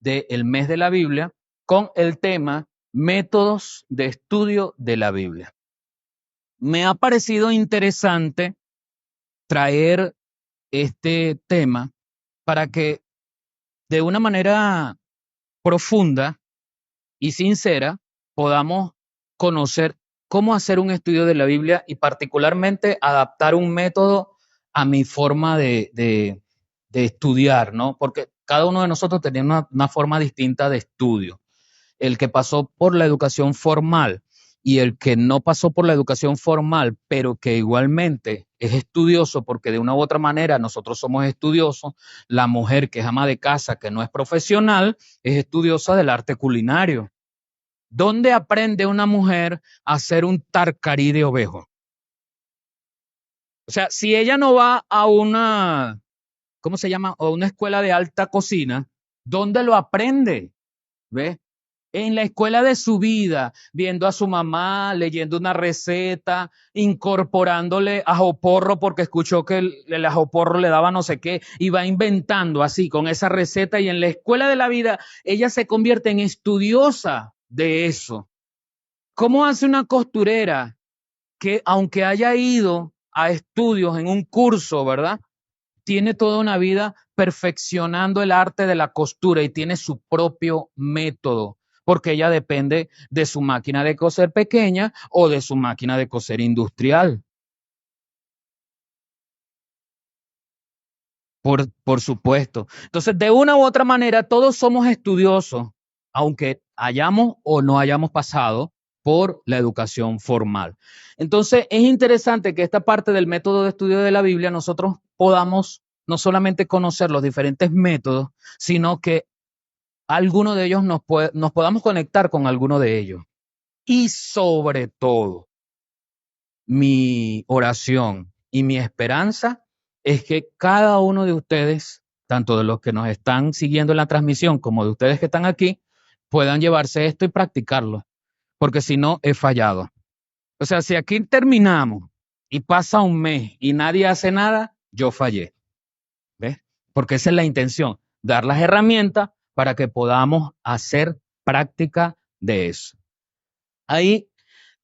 del mes de la Biblia con el tema métodos de estudio de la Biblia. Me ha parecido interesante traer este tema para que de una manera profunda y sincera podamos conocer cómo hacer un estudio de la Biblia y particularmente adaptar un método a mi forma de estudiar, ¿no? Porque cada uno de nosotros tenía una forma distinta de estudio. El que pasó por la educación formal y el que no pasó por la educación formal, pero que igualmente es estudioso, porque de una u otra manera nosotros somos estudiosos. La mujer que es ama de casa, que no es profesional, es estudiosa del arte culinario. ¿Dónde aprende una mujer a hacer un tarcarí de ovejo? O sea, si ella no va a una, ¿cómo se llama? A una escuela de alta cocina, ¿dónde lo aprende? ¿Ve? En la escuela de su vida, viendo a su mamá, leyendo una receta, incorporándole ajo porro porque escuchó que el ajo porro le daba no sé qué, y va inventando así con esa receta, y en la escuela de la vida ella se convierte en estudiosa de eso. ¿Cómo hace una costurera que, aunque haya ido a estudios en un curso, ¿verdad? Tiene toda una vida perfeccionando el arte de la costura y tiene su propio método, porque ella depende de su máquina de coser pequeña o de su máquina de coser industrial. Por supuesto. Entonces, de una u otra manera, todos somos estudiosos, aunque hayamos o no hayamos pasado por la educación formal. Entonces, es interesante que esta parte del método de estudio de la Biblia nosotros podamos no solamente conocer los diferentes métodos, sino que alguno de ellos nos podamos conectar con alguno de ellos. Y sobre todo, mi oración y mi esperanza es que cada uno de ustedes, tanto de los que nos están siguiendo en la transmisión como de ustedes que están aquí, puedan llevarse esto y practicarlo, porque si no, he fallado. O sea, si aquí terminamos y pasa un mes y nadie hace nada, yo fallé. ¿Ves? Porque esa es la intención, dar las herramientas para que podamos hacer práctica de eso. Ahí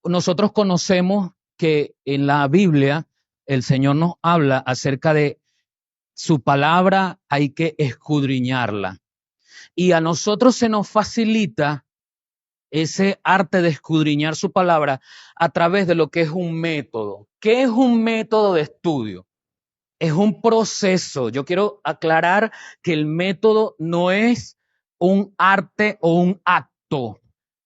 nosotros conocemos que en la Biblia el Señor nos habla acerca de su palabra, hay que escudriñarla. Y a nosotros se nos facilita ese arte de escudriñar su palabra a través de lo que es un método. ¿Qué es un método de estudio? Es un proceso. Yo quiero aclarar que el método no es un arte o un acto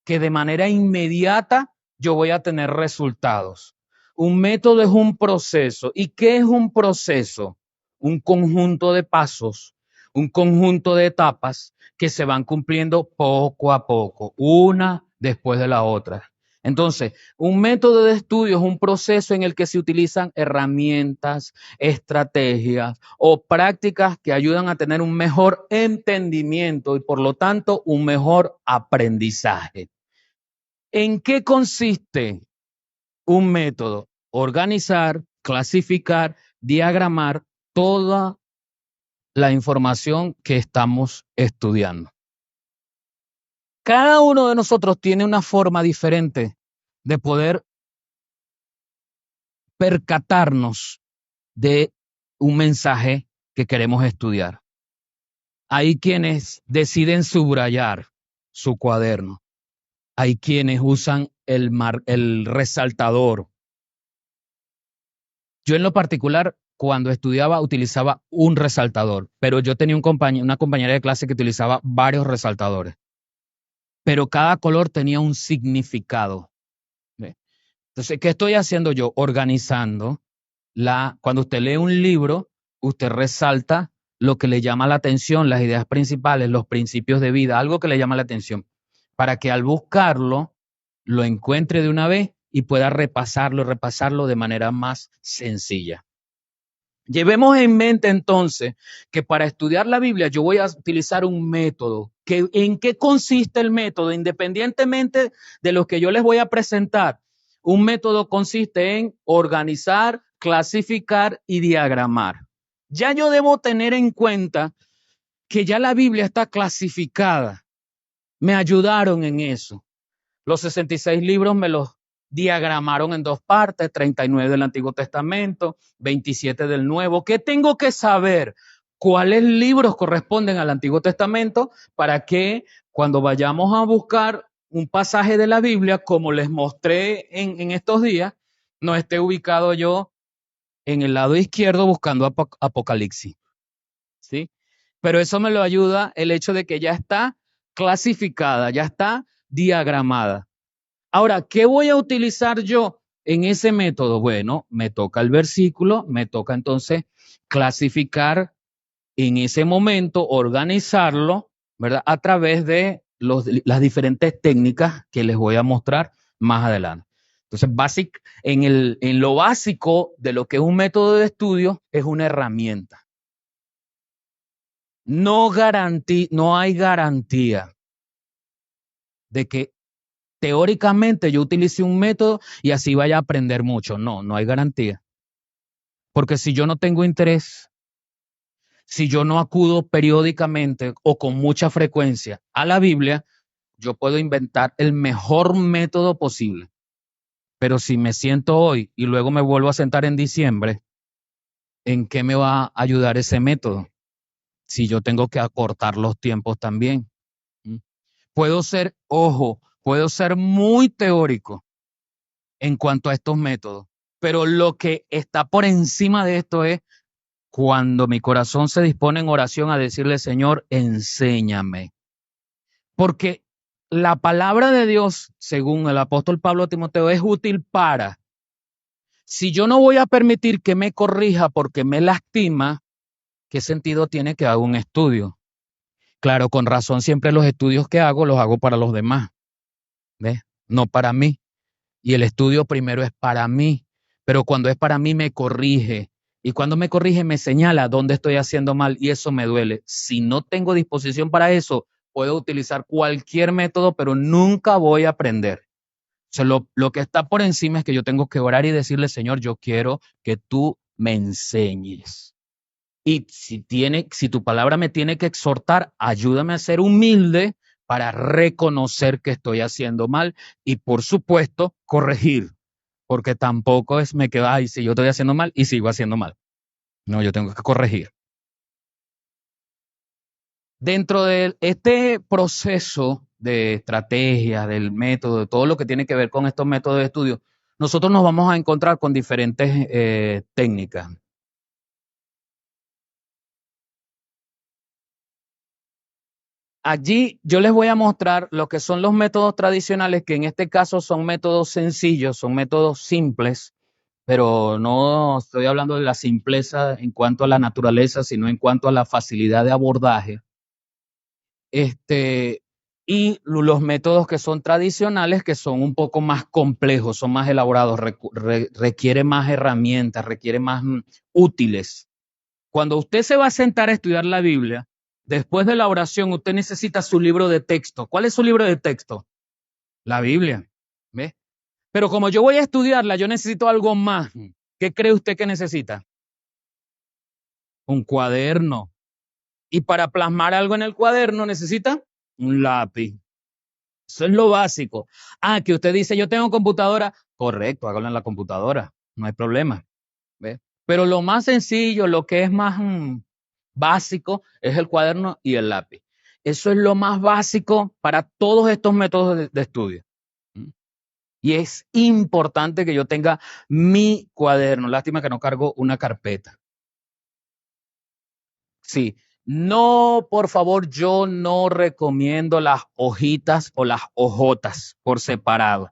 que de manera inmediata yo voy a tener resultados. Un método es un proceso. ¿Y qué es un proceso? Un conjunto de pasos, un conjunto de etapas que se van cumpliendo poco a poco, una después de la otra. Entonces, un método de estudio es un proceso en el que se utilizan herramientas, estrategias o prácticas que ayudan a tener un mejor entendimiento y por lo tanto un mejor aprendizaje. ¿En qué consiste un método? Organizar, clasificar, diagramar toda la información que estamos estudiando. Cada uno de nosotros tiene una forma diferente de poder percatarnos de un mensaje que queremos estudiar. Hay quienes deciden subrayar su cuaderno. Hay quienes usan el resaltador. Yo en lo particular, cuando estudiaba, utilizaba un resaltador, pero yo tenía una compañera de clase que utilizaba varios resaltadores. Pero cada color tenía un significado. ¿Ve? Entonces, ¿qué estoy haciendo yo? Organizando cuando usted lee un libro, usted resalta lo que le llama la atención, las ideas principales, los principios de vida, algo que le llama la atención, para que al buscarlo lo encuentre de una vez y pueda repasarlo de manera más sencilla. Llevemos en mente entonces que para estudiar la Biblia yo voy a utilizar un método. ¿En qué consiste el método? Independientemente de lo que yo les voy a presentar, un método consiste en organizar, clasificar y diagramar. Ya yo debo tener en cuenta que ya la Biblia está clasificada. Me ayudaron en eso. Los 66 libros me los diagramaron en dos partes, 39 del Antiguo Testamento, 27 del Nuevo. ¿Qué tengo que saber? ¿Cuáles libros corresponden al Antiguo Testamento para que cuando vayamos a buscar un pasaje de la Biblia, como les mostré en estos días, no esté ubicado yo en el lado izquierdo buscando Apocalipsis? ¿Sí? Pero eso me lo ayuda el hecho de que ya está clasificada, ya está diagramada. Ahora, ¿qué voy a utilizar yo en ese método? Bueno, me toca el versículo, me toca entonces clasificar en ese momento, organizarlo, ¿verdad? A través de las diferentes técnicas que les voy a mostrar más adelante. Entonces, en lo básico de lo que es un método de estudio, es una herramienta. No hay garantía de que teóricamente yo utilice un método y así vaya a aprender mucho. No hay garantía. Porque si yo no tengo interés, si yo no acudo periódicamente o con mucha frecuencia a la Biblia, yo puedo inventar el mejor método posible. Pero si me siento hoy y luego me vuelvo a sentar en diciembre, ¿en qué me va a ayudar ese método? Si yo tengo que acortar los tiempos también. Puedo ser muy teórico en cuanto a estos métodos, pero lo que está por encima de esto es cuando mi corazón se dispone en oración a decirle, Señor, enséñame. Porque la palabra de Dios, según el apóstol Pablo a Timoteo, es útil para. Si yo no voy a permitir que me corrija porque me lastima, ¿qué sentido tiene que haga un estudio? Claro, con razón, siempre los estudios que hago los hago para los demás, ¿ves? No para mí. Y el estudio primero es para mí, pero cuando es para mí me corrige. Y cuando me corrige me señala dónde estoy haciendo mal y eso me duele. Si no tengo disposición para eso, puedo utilizar cualquier método, pero nunca voy a aprender. O sea, lo que está por encima es que yo tengo que orar y decirle, Señor, yo quiero que tú me enseñes. Y si tu palabra me tiene que exhortar, ayúdame a ser humilde para reconocer que estoy haciendo mal y, por supuesto, corregir, porque tampoco es me quedo, ay, si yo estoy haciendo mal y sigo haciendo mal. No, yo tengo que corregir. Dentro de este proceso de estrategia, del método, de todo lo que tiene que ver con estos métodos de estudio, nosotros nos vamos a encontrar con diferentes técnicas. Allí yo les voy a mostrar lo que son los métodos tradicionales, que en este caso son métodos sencillos, son métodos simples, pero no estoy hablando de la simpleza en cuanto a la naturaleza, sino en cuanto a la facilidad de abordaje. Y los métodos que son tradicionales, que son un poco más complejos, son más elaborados, requiere más herramientas, requiere más útiles. Cuando usted se va a sentar a estudiar la Biblia, después de la oración, usted necesita su libro de texto. ¿Cuál es su libro de texto? La Biblia. ¿Ve? Pero como yo voy a estudiarla, yo necesito algo más. ¿Qué cree usted que necesita? Un cuaderno. Y para plasmar algo en el cuaderno necesita un lápiz. Eso es lo básico. Ah, que usted dice, yo tengo computadora. Correcto, hágalo en la computadora. No hay problema. ¿Ve? Pero lo más sencillo, lo que es más básico, es el cuaderno y el lápiz. Eso es lo más básico para todos estos métodos de estudio. Y es importante que yo tenga mi cuaderno. Lástima que no cargo una carpeta. Sí. No, por favor, yo no recomiendo las hojitas o las hojotas por separado.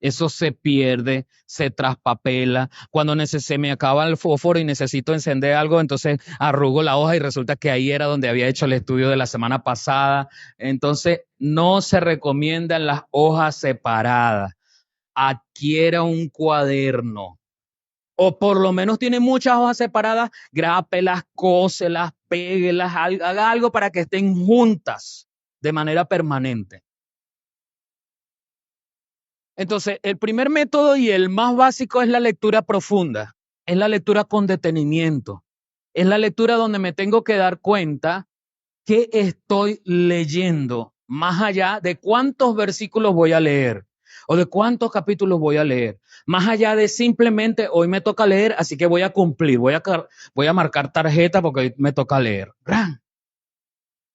Eso se pierde, se traspapela. Cuando se me acaba el fósforo y necesito encender algo, entonces arrugo la hoja y resulta que ahí era donde había hecho el estudio de la semana pasada. Entonces, no se recomiendan las hojas separadas. Adquiera un cuaderno. O por lo menos tiene muchas hojas separadas, grápelas, cóselas, péguelas, haga algo para que estén juntas de manera permanente. Entonces, el primer método y el más básico es la lectura profunda, es la lectura con detenimiento, es la lectura donde me tengo que dar cuenta ¿Qué estoy leyendo? Más allá de cuántos versículos voy a leer o de cuántos capítulos voy a leer. Más allá de simplemente hoy me toca leer, así que voy a cumplir, voy a marcar tarjeta porque hoy me toca leer. ¡Ran!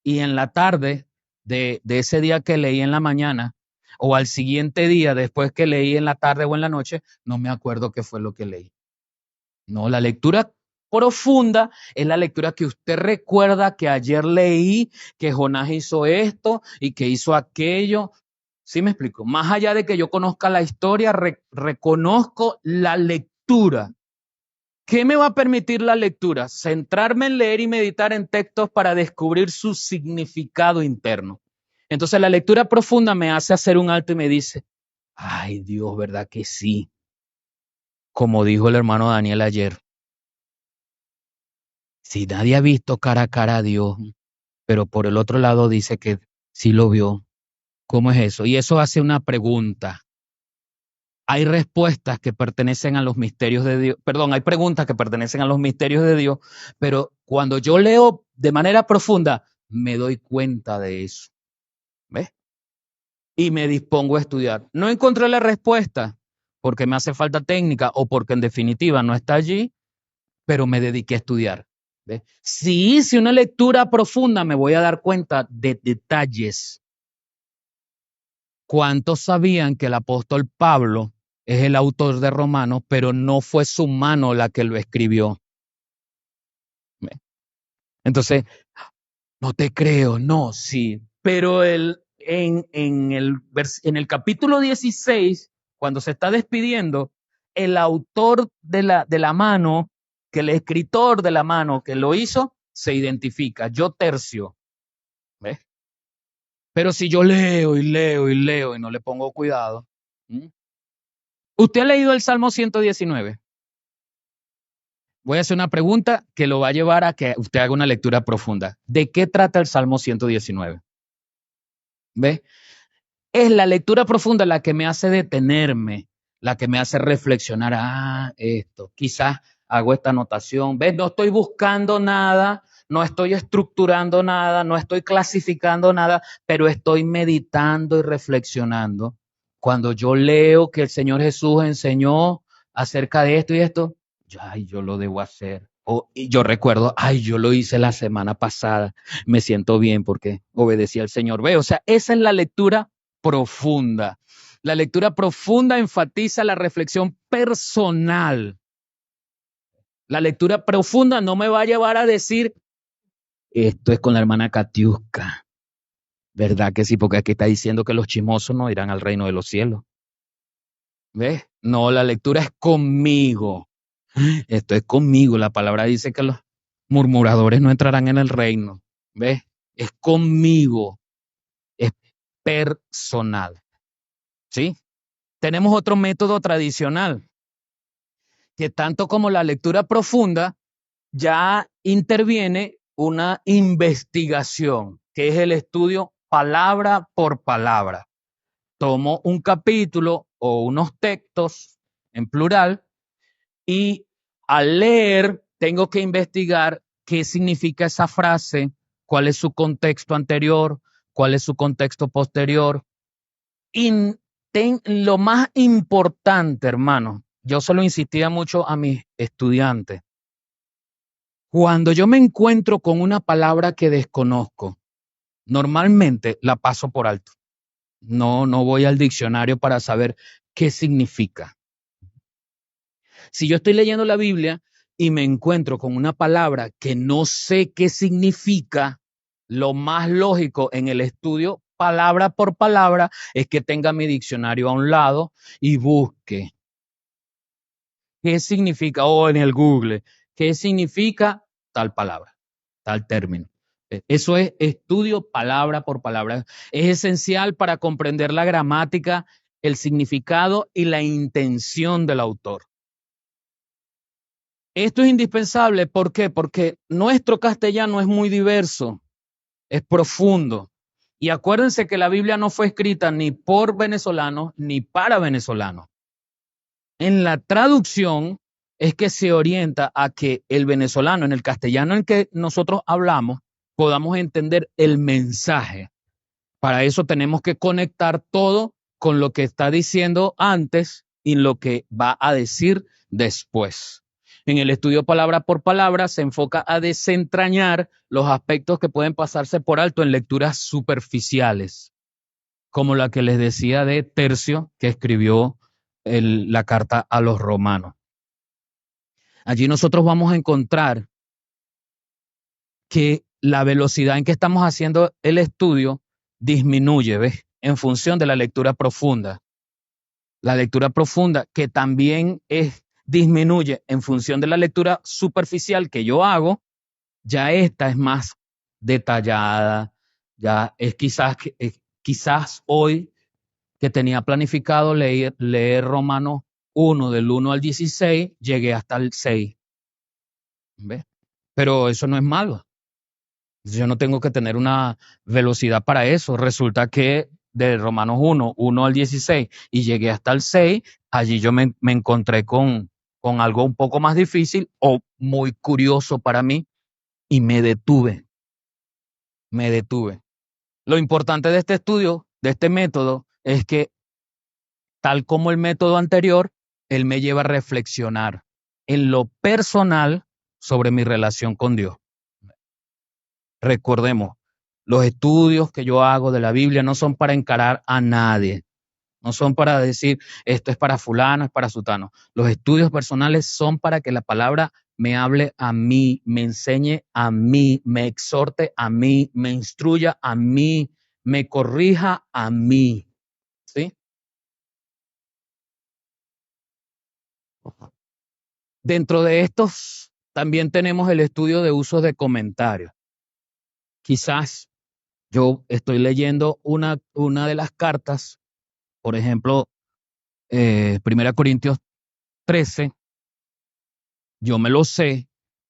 Y en la tarde de ese día que leí en la mañana o al siguiente día después que leí en la tarde o en la noche, no me acuerdo qué fue lo que leí. No, la lectura profunda es la lectura que usted recuerda que ayer leí, que Jonás hizo esto y que hizo aquello. ¿Sí me explico? Más allá de que yo conozca la historia, reconozco la lectura. ¿Qué me va a permitir la lectura? Centrarme en leer y meditar en textos para descubrir su significado interno. Entonces la lectura profunda me hace hacer un alto y me dice, ay Dios, ¿verdad que sí? Como dijo el hermano Daniel ayer, si nadie ha visto cara a cara a Dios, pero por el otro lado dice que sí lo vio, ¿cómo es eso? Y eso hace una pregunta. Hay respuestas que pertenecen a los misterios de Dios, perdón, hay preguntas que pertenecen a los misterios de Dios, pero cuando yo leo de manera profunda, me doy cuenta de eso. ¿Ves? Y me dispongo a estudiar. No encontré la respuesta porque me hace falta técnica o porque en definitiva no está allí, pero me dediqué a estudiar. ¿Ves? Si hice una lectura profunda, me voy a dar cuenta de detalles. ¿Cuántos sabían que el apóstol Pablo es el autor de Romanos, pero no fue su mano la que lo escribió? ¿Ves? Entonces, no te creo, no, sí. Pero en el capítulo 16, cuando se está despidiendo, el autor de la mano, que el escritor de la mano que lo hizo, se identifica. Yo Tercio. ¿Ves? Pero si yo leo y leo y leo y no le pongo cuidado. ¿Mm? ¿Usted ha leído el Salmo 119? Voy a hacer una pregunta que lo va a llevar a que usted haga una lectura profunda. ¿De qué trata el Salmo 119? ¿Ves? Es la lectura profunda la que me hace detenerme, la que me hace reflexionar. Ah, esto, quizás hago esta anotación. ¿Ves? No estoy buscando nada, no estoy estructurando nada, no estoy clasificando nada, pero estoy meditando y reflexionando. Cuando yo leo que el Señor Jesús enseñó acerca de esto y esto, ay, yo lo debo hacer. Y yo recuerdo, ay, yo lo hice la semana pasada, me siento bien porque obedecí al Señor. Ve, o sea, esa es la lectura profunda. La lectura profunda enfatiza la reflexión personal. La lectura profunda no me va a llevar a decir, esto es con la hermana Katiuska. ¿Verdad que sí? Porque aquí está diciendo que los chismosos no irán al reino de los cielos. ¿Ves? No, la lectura es conmigo. Esto es conmigo. La palabra dice que los murmuradores no entrarán en el reino. ¿Ves? Es conmigo. Es personal. ¿Sí? Tenemos otro método tradicional, que tanto como la lectura profunda, ya interviene una investigación, que es el estudio palabra por palabra. Tomo un capítulo o unos textos en plural y al leer tengo que investigar qué significa esa frase, cuál es su contexto anterior, cuál es su contexto posterior. Y lo más importante, hermano, yo se lo insistía mucho a mis estudiantes. Cuando yo me encuentro con una palabra que desconozco, normalmente la paso por alto. No voy al diccionario para saber qué significa. Si yo estoy leyendo la Biblia y me encuentro con una palabra que no sé qué significa, lo más lógico en el estudio palabra por palabra es que tenga mi diccionario a un lado y busque qué significa, o en el Google, qué significa tal palabra, tal término. Eso es estudio palabra por palabra. Es esencial para comprender la gramática, el significado y la intención del autor. Esto es indispensable, ¿por qué? Porque nuestro castellano es muy diverso, es profundo. Y acuérdense que la Biblia no fue escrita ni por venezolanos ni para venezolanos. En la traducción es que se orienta a que el venezolano, en el castellano en que nosotros hablamos, podamos entender el mensaje. Para eso tenemos que conectar todo con lo que está diciendo antes y lo que va a decir después. En el estudio palabra por palabra se enfoca a desentrañar los aspectos que pueden pasarse por alto en lecturas superficiales, como la que les decía de Tercio, que escribió la carta a los romanos. Allí nosotros vamos a encontrar que la velocidad en que estamos haciendo el estudio disminuye, ¿ves? En función de la lectura profunda. La lectura profunda que también disminuye en función de la lectura superficial que yo hago, ya esta es más detallada, ya es quizás hoy que tenía planificado leer Romanos 1 del 1 al 16, llegué hasta el 6, ¿ves? Pero eso no es malo. Yo no tengo que tener una velocidad para eso. Resulta que de Romanos 1 al 16 y llegué hasta el 6, allí yo me encontré con algo un poco más difícil o muy curioso para mí y me detuve. Lo importante de este estudio, de este método, es que tal como el método anterior, él me lleva a reflexionar en lo personal sobre mi relación con Dios. Recordemos, los estudios que yo hago de la Biblia no son para encarar a nadie, no son para decir esto es para fulano, es para sutano. Los estudios personales son para que la palabra me hable a mí, me enseñe a mí, me exhorte a mí, me instruya a mí, me corrija a mí. ¿Sí? Dentro de estos también tenemos el estudio de usos de comentarios. Quizás yo estoy leyendo una de las cartas, por ejemplo, 1 Corintios 13, yo me lo sé,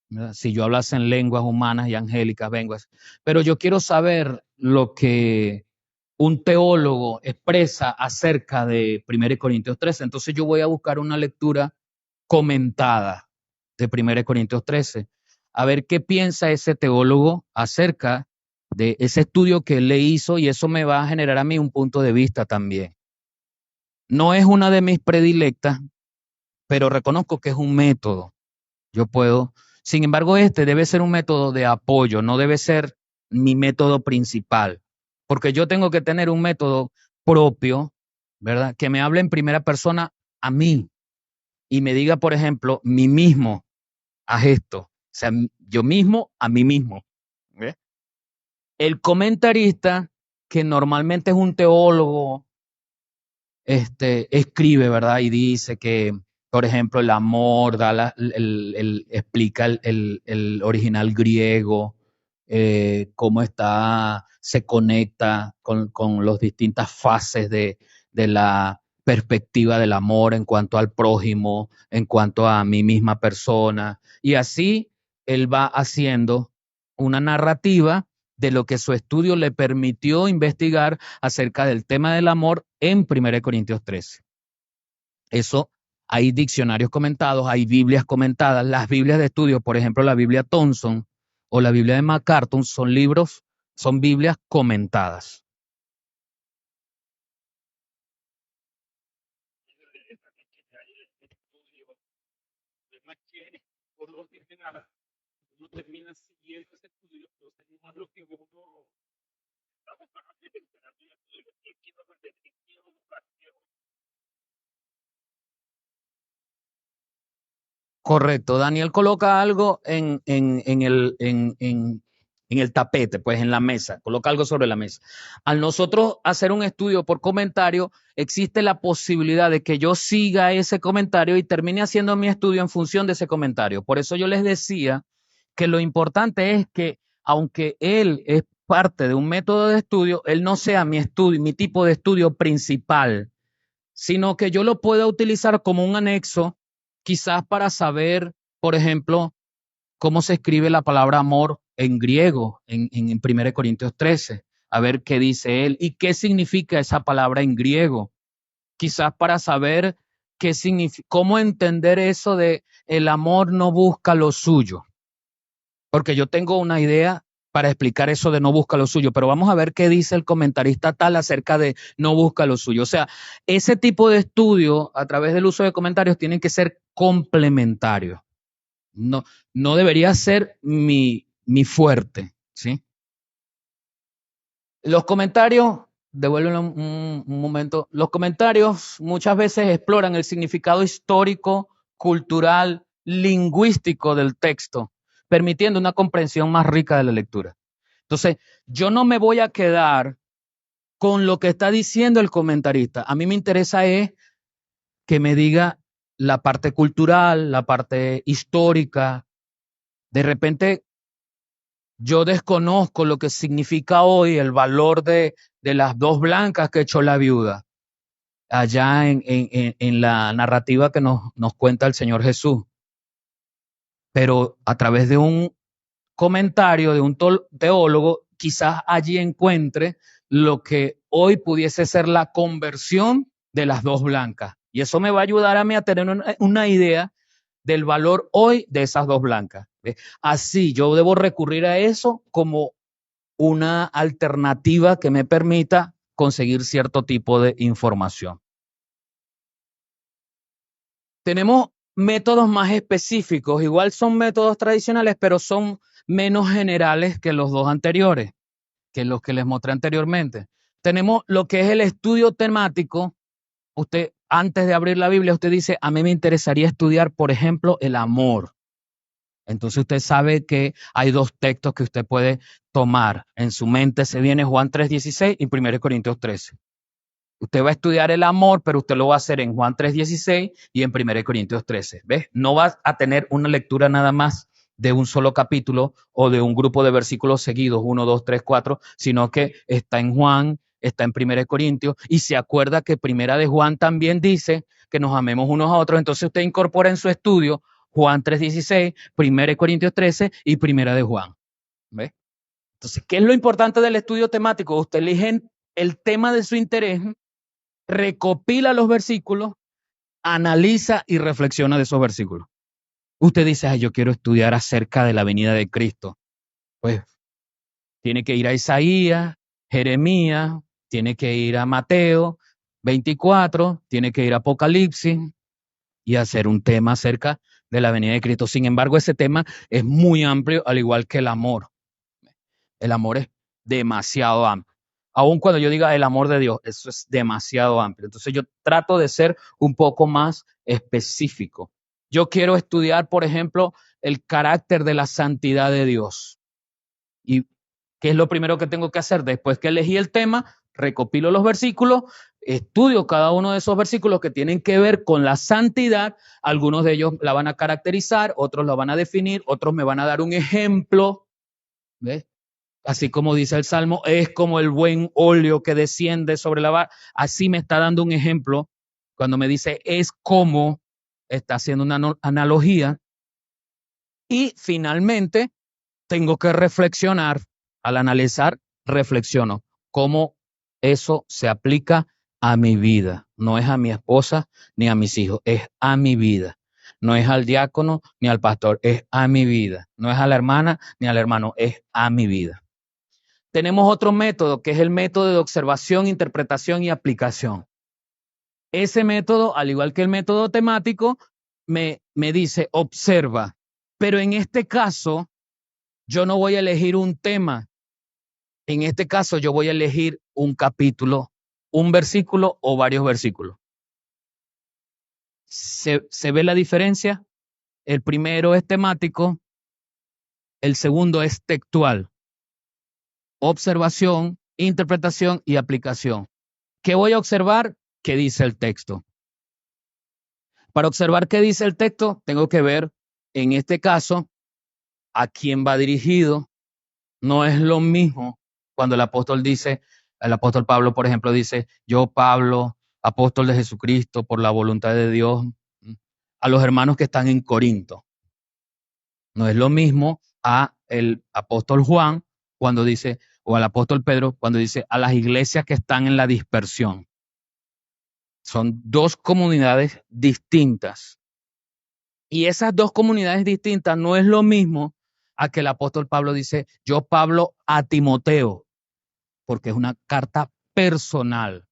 ¿verdad? Si yo hablase en lenguas humanas y angélicas, lenguas, pero yo quiero saber lo que un teólogo expresa acerca de 1 Corintios 13. Entonces yo voy a buscar una lectura comentada de 1 Corintios 13, a ver qué piensa ese teólogo acerca de ese estudio que él le hizo, y eso me va a generar a mí un punto de vista también. No es una de mis predilectas, pero reconozco que es un método. Yo puedo, sin embargo, este debe ser un método de apoyo, no debe ser mi método principal, porque yo tengo que tener un método propio, ¿verdad? Que me hable en primera persona a mí y me diga, por ejemplo, mí mismo, haz esto. O sea, yo mismo a mí mismo. ¿Ves? El comentarista, que normalmente es un teólogo, escribe, ¿verdad? Y dice que, por ejemplo, el amor explica el original griego, cómo se conecta con las distintas fases de la perspectiva del amor en cuanto al prójimo, en cuanto a mi misma persona. Y así él va haciendo una narrativa de lo que su estudio le permitió investigar acerca del tema del amor en 1 Corintios 13. Eso, hay diccionarios comentados, hay Biblias comentadas. Las Biblias de estudio, por ejemplo, la Biblia Thompson o la Biblia de MacArthur, son Biblias comentadas. Correcto, Daniel coloca algo en el tapete, pues en la mesa, coloca algo sobre la mesa. Al nosotros hacer un estudio por comentario, existe la posibilidad de que yo siga ese comentario y termine haciendo mi estudio en función de ese comentario. Por eso yo les decía que lo importante es que, aunque él es parte de un método de estudio, él no sea mi tipo de estudio principal, sino que yo lo pueda utilizar como un anexo, quizás para saber, por ejemplo, cómo se escribe la palabra amor en griego, en 1 Corintios 13, a ver qué dice él y qué significa esa palabra en griego. Quizás para saber cómo entender eso de el amor no busca lo suyo. Porque yo tengo una idea para explicar eso de no busca lo suyo, pero vamos a ver qué dice el comentarista tal acerca de no busca lo suyo. O sea, ese tipo de estudio a través del uso de comentarios tienen que ser complementarios. No, no debería ser mi fuerte, ¿sí? Los comentarios, devuélvelo un momento, los comentarios muchas veces exploran el significado histórico, cultural, lingüístico del texto, permitiendo una comprensión más rica de la lectura. Entonces, yo no me voy a quedar con lo que está diciendo el comentarista. A mí me interesa es que me diga la parte cultural, la parte histórica. De repente, yo desconozco lo que significa hoy el valor de las dos blancas que echó la viuda allá en la narrativa que nos cuenta el Señor Jesús. Pero a través de un comentario de un teólogo, quizás allí encuentre lo que hoy pudiese ser la conversión de las dos blancas. Y eso me va a ayudar a mí a tener una idea del valor hoy de esas dos blancas. Así, yo debo recurrir a eso como una alternativa que me permita conseguir cierto tipo de información. Tenemos métodos más específicos, igual son métodos tradicionales, pero son menos generales que los dos anteriores, que los que les mostré anteriormente. Tenemos lo que es el estudio temático. Usted, antes de abrir la Biblia, usted dice, a mí me interesaría estudiar, por ejemplo, el amor. Entonces usted sabe que hay dos textos que usted puede tomar. En su mente se viene Juan 3:16 y 1 Corintios 13. Usted va a estudiar el amor, pero usted lo va a hacer en Juan 3:16 y en 1 Corintios 13. ¿Ves? No va a tener una lectura nada más de un solo capítulo o de un grupo de versículos seguidos, 1, 2, 3, 4, sino que está en Juan, está en 1 Corintios y se acuerda que Primera de Juan también dice que nos amemos unos a otros. Entonces usted incorpora en su estudio Juan 3:16, 1 Corintios 13 y Primera de Juan. ¿Ves? Entonces, ¿qué es lo importante del estudio temático? Usted elige el tema de su interés, recopila los versículos, analiza y reflexiona de esos versículos. Usted dice, ay, yo quiero estudiar acerca de la venida de Cristo. Pues tiene que ir a Isaías, Jeremías, tiene que ir a Mateo 24, tiene que ir a Apocalipsis y hacer un tema acerca de la venida de Cristo. Sin embargo, ese tema es muy amplio, al igual que el amor. El amor es demasiado amplio. Aun cuando yo diga el amor de Dios, eso es demasiado amplio. Entonces yo trato de ser un poco más específico. Yo quiero estudiar, por ejemplo, el carácter de la santidad de Dios. ¿Y qué es lo primero que tengo que hacer? Después que elegí el tema, recopilo los versículos, estudio cada uno de esos versículos que tienen que ver con la santidad. Algunos de ellos la van a caracterizar, otros la van a definir, otros me van a dar un ejemplo. ¿Ves? Así como dice el Salmo, es como el buen óleo que desciende sobre la vara. Así me está dando un ejemplo cuando me dice es como, está haciendo una analogía. Y finalmente tengo que reflexionar. Al analizar, reflexiono cómo eso se aplica a mi vida. No es a mi esposa ni a mis hijos, es a mi vida. No es al diácono ni al pastor, es a mi vida. No es a la hermana ni al hermano, es a mi vida. Tenemos otro método que es el método de observación, interpretación y aplicación. Ese método, al igual que el método temático, me dice observa, pero en este caso yo no voy a elegir un tema. En este caso yo voy a elegir un capítulo, un versículo o varios versículos. ¿Se ve la diferencia? El primero es temático, el segundo es textual. Observación, interpretación y aplicación. ¿Qué voy a observar? ¿Qué dice el texto? Para observar qué dice el texto, tengo que ver, en este caso, a quién va dirigido. No es lo mismo cuando el apóstol dice, el apóstol Pablo, por ejemplo, dice, yo, Pablo, apóstol de Jesucristo, por la voluntad de Dios, a los hermanos que están en Corinto. No es lo mismo a el apóstol Juan cuando dice, o al apóstol Pedro cuando dice, a las iglesias que están en la dispersión. Son dos comunidades distintas. Y esas dos comunidades distintas no es lo mismo a que el apóstol Pablo dice, yo Pablo a Timoteo, porque es una carta personal.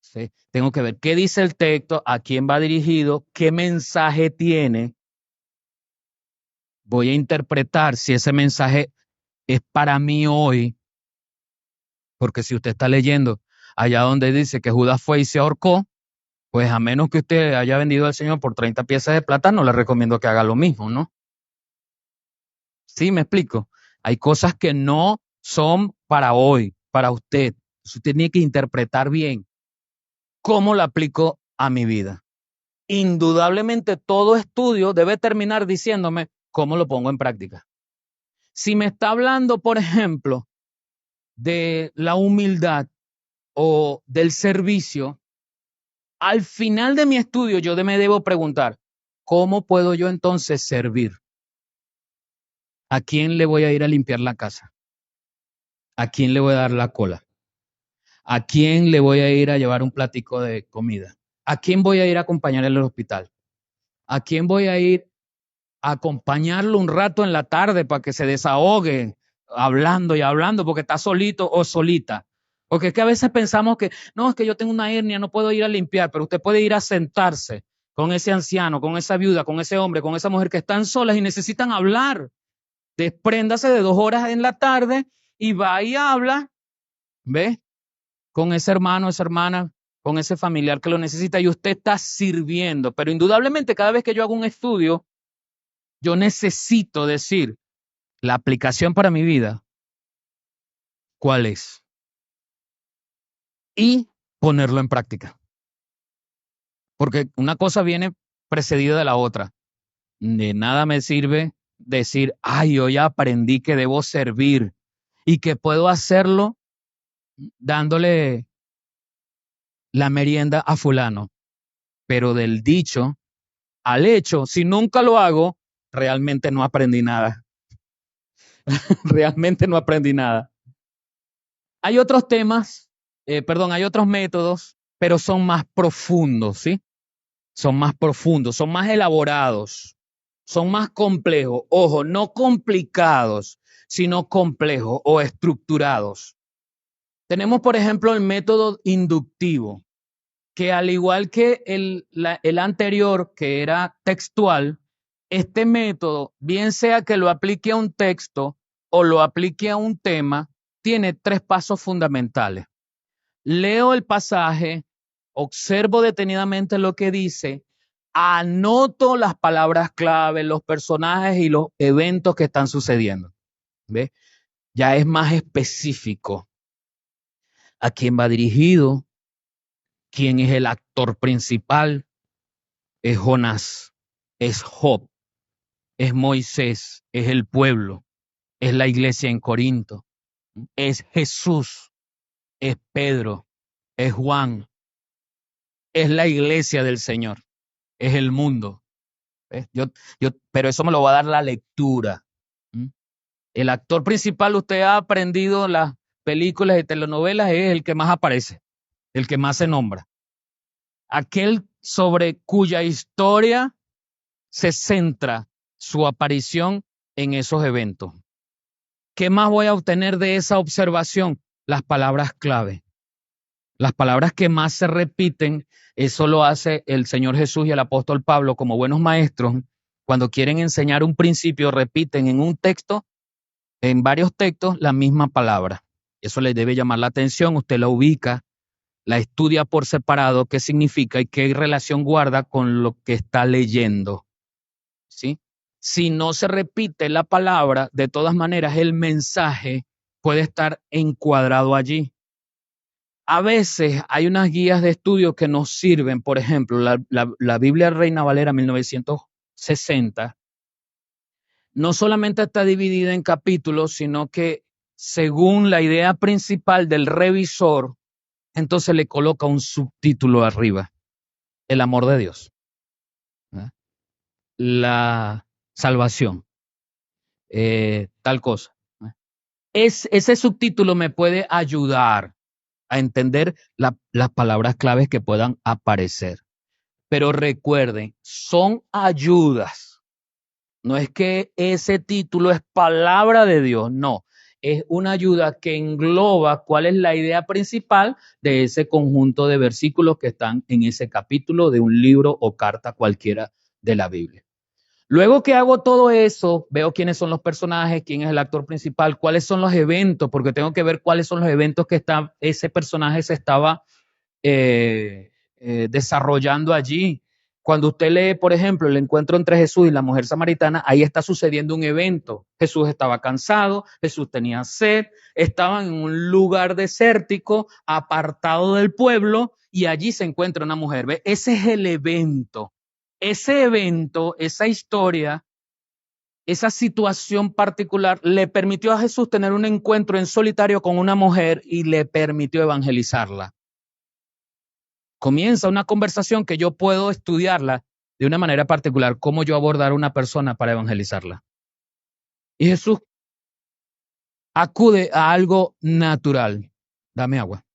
¿Sí? Tengo que ver qué dice el texto, a quién va dirigido, qué mensaje tiene. Voy a interpretar si ese mensaje es para mí hoy, porque si usted está leyendo allá donde dice que Judas fue y se ahorcó, pues a menos que usted haya vendido al Señor por 30 piezas de plata, no le recomiendo que haga lo mismo, ¿no? Sí, me explico. Hay cosas que no son para hoy, para usted. Usted tiene que interpretar bien cómo lo aplico a mi vida. Indudablemente todo estudio debe terminar diciéndome cómo lo pongo en práctica. Si me está hablando, por ejemplo, de la humildad o del servicio, al final de mi estudio yo me debo preguntar, ¿cómo puedo yo entonces servir? ¿A quién le voy a ir a limpiar la casa? ¿A quién le voy a dar la cola? ¿A quién le voy a ir a llevar un platico de comida? ¿A quién voy a ir a acompañar en el hospital? ¿A quién voy a ir a acompañarlo un rato en la tarde para que se desahogue hablando y hablando porque está solito o solita? Porque es que a veces pensamos que, no, es que yo tengo una hernia, no puedo ir a limpiar, pero usted puede ir a sentarse con ese anciano, con esa viuda, con ese hombre, con esa mujer que están solas y necesitan hablar. Despréndase de 2 horas en la tarde y va y habla, ¿ves? Con ese hermano, esa hermana, con ese familiar que lo necesita y usted está sirviendo. Pero indudablemente cada vez que yo hago un estudio, yo necesito decir la aplicación para mi vida, ¿cuál es? Y ponerlo en práctica. Porque una cosa viene precedida de la otra. De nada me sirve decir, ay, yo ya aprendí que debo servir y que puedo hacerlo dándole la merienda a fulano. Pero del dicho al hecho, si nunca lo hago, realmente no aprendí nada. Realmente no aprendí nada. Hay otros temas, hay otros métodos, pero son más profundos, ¿sí? Son más profundos, son más elaborados, son más complejos. Ojo, no complicados, sino complejos o estructurados. Tenemos, por ejemplo, el método inductivo, que al igual que el anterior, que era textual, este método, bien sea que lo aplique a un texto o lo aplique a un tema, tiene 3 pasos fundamentales. Leo el pasaje, observo detenidamente lo que dice, anoto las palabras clave, los personajes y los eventos que están sucediendo. ¿Ves? Ya es más específico. ¿A quién va dirigido? ¿Quién es el actor principal? Es Jonás, es Job, es Moisés, es el pueblo, es la iglesia en Corinto, es Jesús, es Pedro, es Juan, es la iglesia del Señor, es el mundo. ¿Ves? Pero eso me lo va a dar la lectura. ¿Mm? El actor principal, usted ha aprendido las películas y telenovelas, es el que más aparece, el que más se nombra. Aquel sobre cuya historia se centra su aparición en esos eventos. ¿Qué más voy a obtener de esa observación? Las palabras clave. Las palabras que más se repiten, eso lo hace el Señor Jesús y el apóstol Pablo como buenos maestros. Cuando quieren enseñar un principio, repiten en un texto, en varios textos, la misma palabra. Eso les debe llamar la atención, usted la ubica, la estudia por separado, qué significa y qué relación guarda con lo que está leyendo. ¿Sí? Si no se repite la palabra, de todas maneras el mensaje puede estar encuadrado allí. A veces hay unas guías de estudio que nos sirven, por ejemplo, la Biblia Reina Valera 1960, no solamente está dividida en capítulos, sino que según la idea principal del revisor, entonces le coloca un subtítulo arriba, el amor de Dios, ¿verdad? La salvación, tal cosa. Ese subtítulo me puede ayudar a entender las palabras claves que puedan aparecer. Pero recuerden, son ayudas. No es que ese título es palabra de Dios, no. Es una ayuda que engloba cuál es la idea principal de ese conjunto de versículos que están en ese capítulo de un libro o carta cualquiera de la Biblia. Luego que hago todo eso, veo quiénes son los personajes, quién es el actor principal, cuáles son los eventos, porque tengo que ver cuáles son los eventos que ese personaje se estaba desarrollando allí. Cuando usted lee, por ejemplo, el encuentro entre Jesús y la mujer samaritana, ahí está sucediendo un evento. Jesús estaba cansado, Jesús tenía sed, estaban en un lugar desértico, apartado del pueblo, y allí se encuentra una mujer. ¿Ve? Ese es el evento. Ese evento, esa historia, esa situación particular le permitió a Jesús tener un encuentro en solitario con una mujer y le permitió evangelizarla. Comienza una conversación que yo puedo estudiarla de una manera particular, cómo yo abordar a una persona para evangelizarla. Y Jesús acude a algo natural. Dame agua.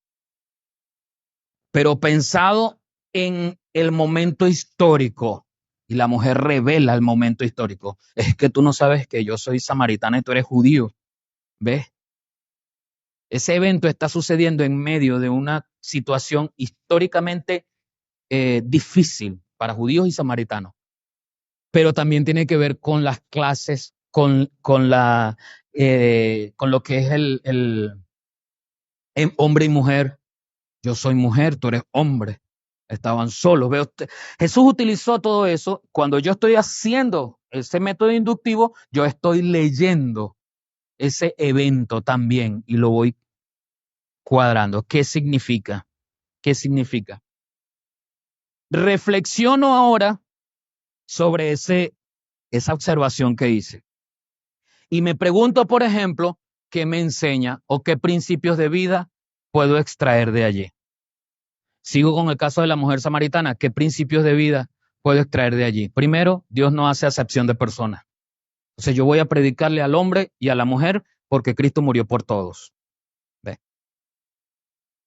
Pero pensado en el momento histórico. Y la mujer revela el momento histórico. Es que tú no sabes que yo soy samaritana y tú eres judío. ¿Ves? Ese evento está sucediendo en medio de una situación históricamente difícil para judíos y samaritanos, pero también tiene que ver con las clases, con lo que es el hombre y mujer. Yo soy mujer, tú eres hombre. Estaban solos. Jesús utilizó todo eso. Cuando yo estoy haciendo ese método inductivo, yo estoy leyendo ese evento también y lo voy cuadrando. ¿Qué significa? ¿Qué significa? Reflexiono ahora sobre esa observación que hice. Y me pregunto, por ejemplo, qué me enseña o qué principios de vida puedo extraer de allí. Sigo con el caso de la mujer samaritana. ¿Qué principios de vida puedo extraer de allí? Primero, Dios no hace acepción de personas. Entonces yo voy a predicarle al hombre y a la mujer porque Cristo murió por todos. ¿Ve?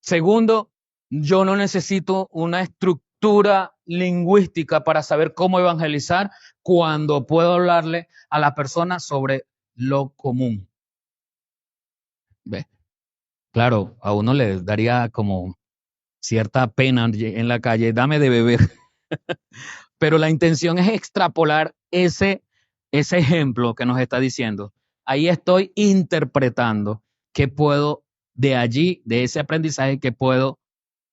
Segundo, yo no necesito una estructura lingüística para saber cómo evangelizar cuando puedo hablarle a la persona sobre lo común. ¿Ve? Claro, a uno le daría como cierta pena en la calle, dame de beber. Pero la intención es extrapolar ese ejemplo que nos está diciendo. Ahí estoy interpretando qué puedo de allí, de ese aprendizaje, que puedo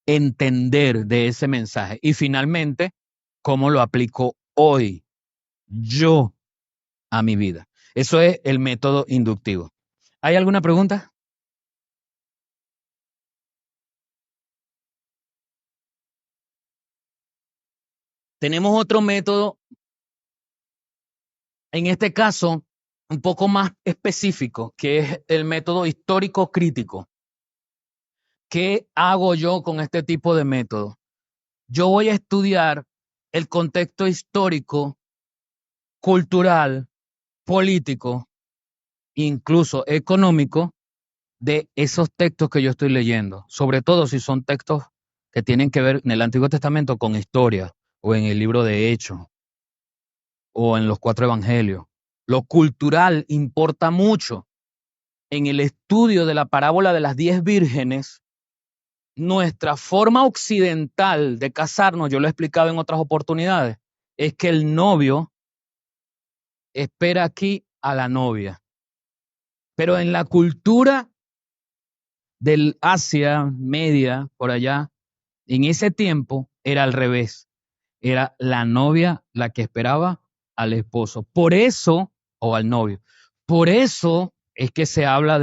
entender de ese mensaje. Y finalmente, cómo lo aplico hoy, yo, a mi vida. Eso es el método inductivo. ¿Hay alguna pregunta? Tenemos otro método, en este caso, un poco más específico, que es el método histórico crítico. ¿Qué hago yo con este tipo de método? Yo voy a estudiar el contexto histórico, cultural, político, incluso económico de esos textos que yo estoy leyendo, sobre todo si son textos que tienen que ver en el Antiguo Testamento con historia o en el libro de Hechos o en los 4 evangelios. Lo cultural importa mucho. En el estudio de la parábola de las 10 vírgenes, nuestra forma occidental de casarnos, yo lo he explicado en otras oportunidades, es que el novio espera aquí a la novia. Pero en la cultura del Asia Media, por allá, en ese tiempo era al revés. Era la novia la que esperaba al esposo. Por eso, o al novio. Por eso es que se habla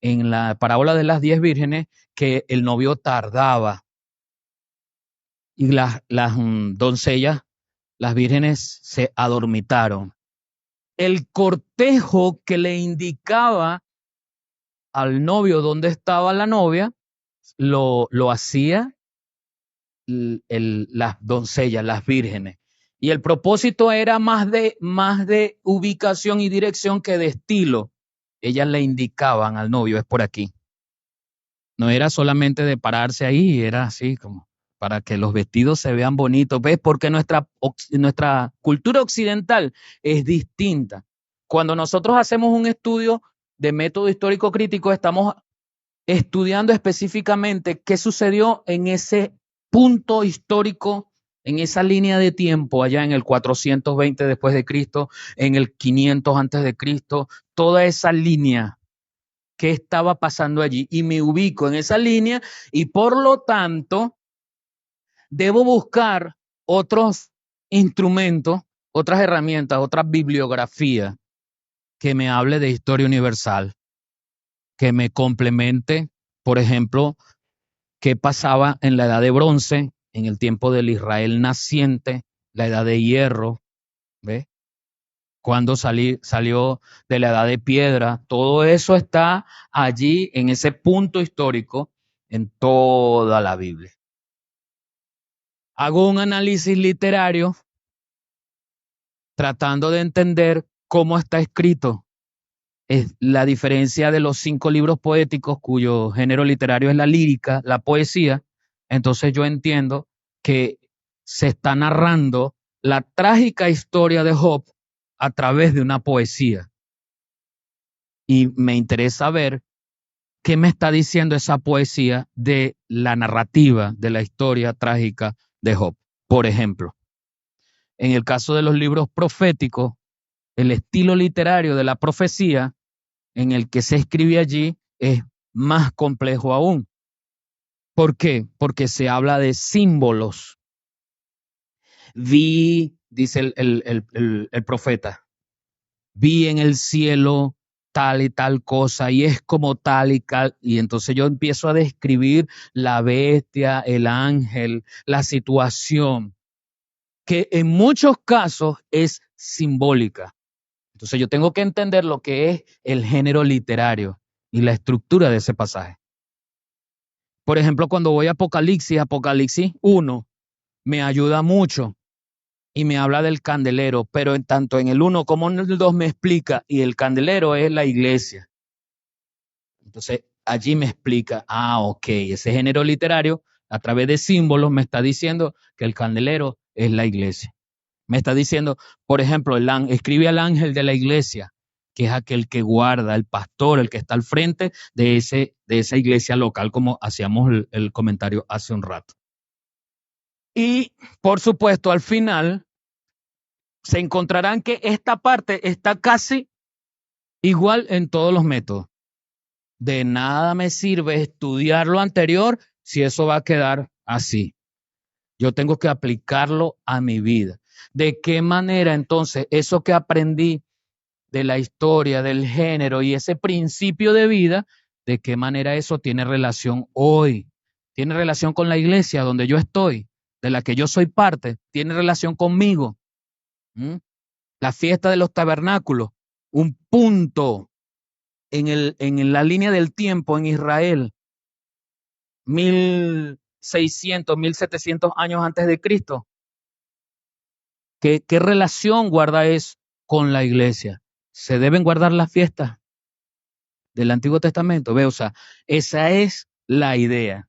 en la parábola de las 10 vírgenes, que el novio tardaba y las doncellas, las vírgenes, se adormitaron. El cortejo que le indicaba al novio dónde estaba la novia, lo hacía las doncellas, las vírgenes. Y el propósito era más de ubicación y dirección que de estilo. Ellas le indicaban al novio, es por aquí. No era solamente de pararse ahí, era así como para que los vestidos se vean bonitos, ¿ves? Porque nuestra cultura occidental es distinta. Cuando nosotros hacemos un estudio de método histórico crítico, estamos estudiando específicamente qué sucedió en ese punto histórico, en esa línea de tiempo, allá en el 420 después de Cristo, en el 500 antes de Cristo, toda esa línea, qué estaba pasando allí, y me ubico en esa línea y por lo tanto debo buscar otros instrumentos, otras herramientas, otra bibliografía que me hable de historia universal, que me complemente, por ejemplo, qué pasaba en la edad de bronce, en el tiempo del Israel naciente, la edad de hierro, ¿ves? Cuando salió de la edad de piedra, todo eso está allí en ese punto histórico en toda la Biblia. Hago un análisis literario tratando de entender cómo está escrito. Es la diferencia de los 5 libros poéticos cuyo género literario es la lírica, la poesía. Entonces yo entiendo que se está narrando la trágica historia de Job a través de una poesía. Y me interesa ver qué me está diciendo esa poesía de la narrativa de la historia trágica de Job. Por ejemplo, en el caso de los libros proféticos, el estilo literario de la profecía en el que se escribe allí es más complejo aún. ¿Por qué? Porque se habla de símbolos. Vi, dice el profeta, vi en el cielo tal y tal cosa y es como tal y tal. Y entonces yo empiezo a describir la bestia, el ángel, la situación, que en muchos casos es simbólica. Entonces yo tengo que entender lo que es el género literario y la estructura de ese pasaje. Por ejemplo, cuando voy a Apocalipsis 1 me ayuda mucho y me habla del candelero, pero en tanto en el 1 como en el 2 me explica, y el candelero es la iglesia. Entonces allí me explica, ok, ese género literario a través de símbolos me está diciendo que el candelero es la iglesia. Me está diciendo, por ejemplo, escribe al ángel de la iglesia, que es aquel que guarda, el pastor, el que está al frente de esa iglesia local, como hacíamos el comentario hace un rato. Y, por supuesto, al final se encontrarán que esta parte está casi igual en todos los métodos. De nada me sirve estudiar lo anterior si eso va a quedar así. Yo tengo que aplicarlo a mi vida. ¿De qué manera entonces eso que aprendí de la historia, del género y ese principio de vida, de qué manera eso tiene relación hoy? Tiene relación con la iglesia donde yo estoy, de la que yo soy parte, tiene relación conmigo. La fiesta de los tabernáculos, un punto en la línea del tiempo en Israel, 1600, 1700 años antes de Cristo. ¿Qué relación guarda eso con la iglesia? ¿Se deben guardar las fiestas del Antiguo Testamento? O sea, esa es la idea.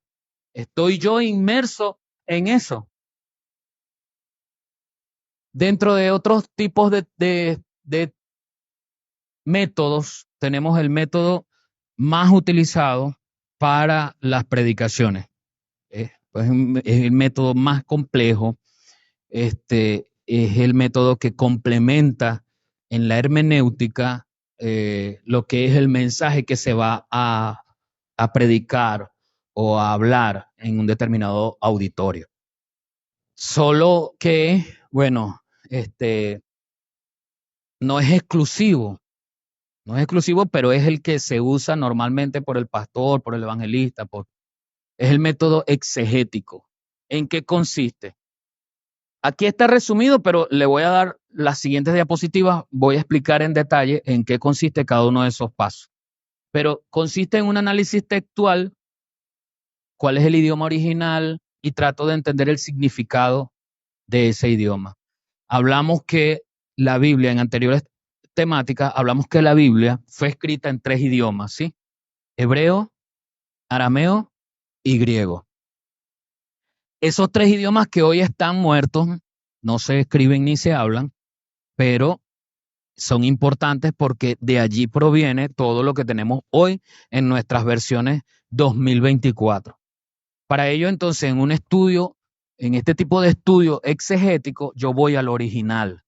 Estoy yo inmerso en eso. Dentro de otros tipos de métodos, tenemos el método más utilizado para las predicaciones. Pues es el método más complejo. Es el método que complementa en la hermenéutica lo que es el mensaje que se va a predicar o a hablar en un determinado auditorio. Solo que, bueno, no es exclusivo, pero es el que se usa normalmente por el pastor, por el evangelista, es el método exegético. ¿En qué consiste? Aquí está resumido, pero le voy a dar las siguientes diapositivas, voy a explicar en detalle en qué consiste cada uno de esos pasos. Pero consiste en un análisis textual, cuál es el idioma original y trato de entender el significado de ese idioma. Hablamos que la Biblia, en anteriores temáticas, hablamos que la Biblia fue escrita en 3 idiomas, ¿sí? Hebreo, arameo y griego. Esos tres idiomas que hoy están muertos, no se escriben ni se hablan, pero son importantes porque de allí proviene todo lo que tenemos hoy en nuestras versiones 2024. Para ello, entonces, en un estudio, en este tipo de estudio exegético, yo voy al original.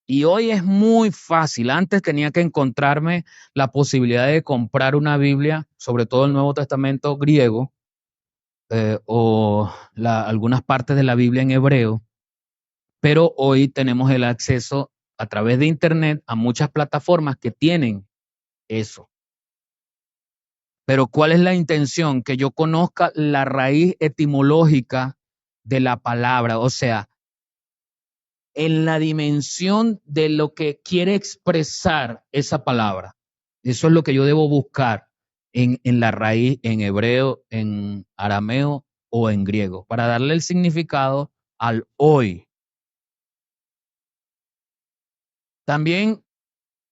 Y hoy es muy fácil. Antes tenía que encontrarme la posibilidad de comprar una Biblia, sobre todo el Nuevo Testamento griego, o algunas partes de la Biblia en hebreo, pero hoy tenemos el acceso a través de Internet a muchas plataformas que tienen eso. Pero ¿cuál es la intención? Que yo conozca la raíz etimológica de la palabra, o sea, en la dimensión de lo que quiere expresar esa palabra. Eso es lo que yo debo buscar en la raíz, en hebreo, en arameo o en griego, para darle el significado al hoy. También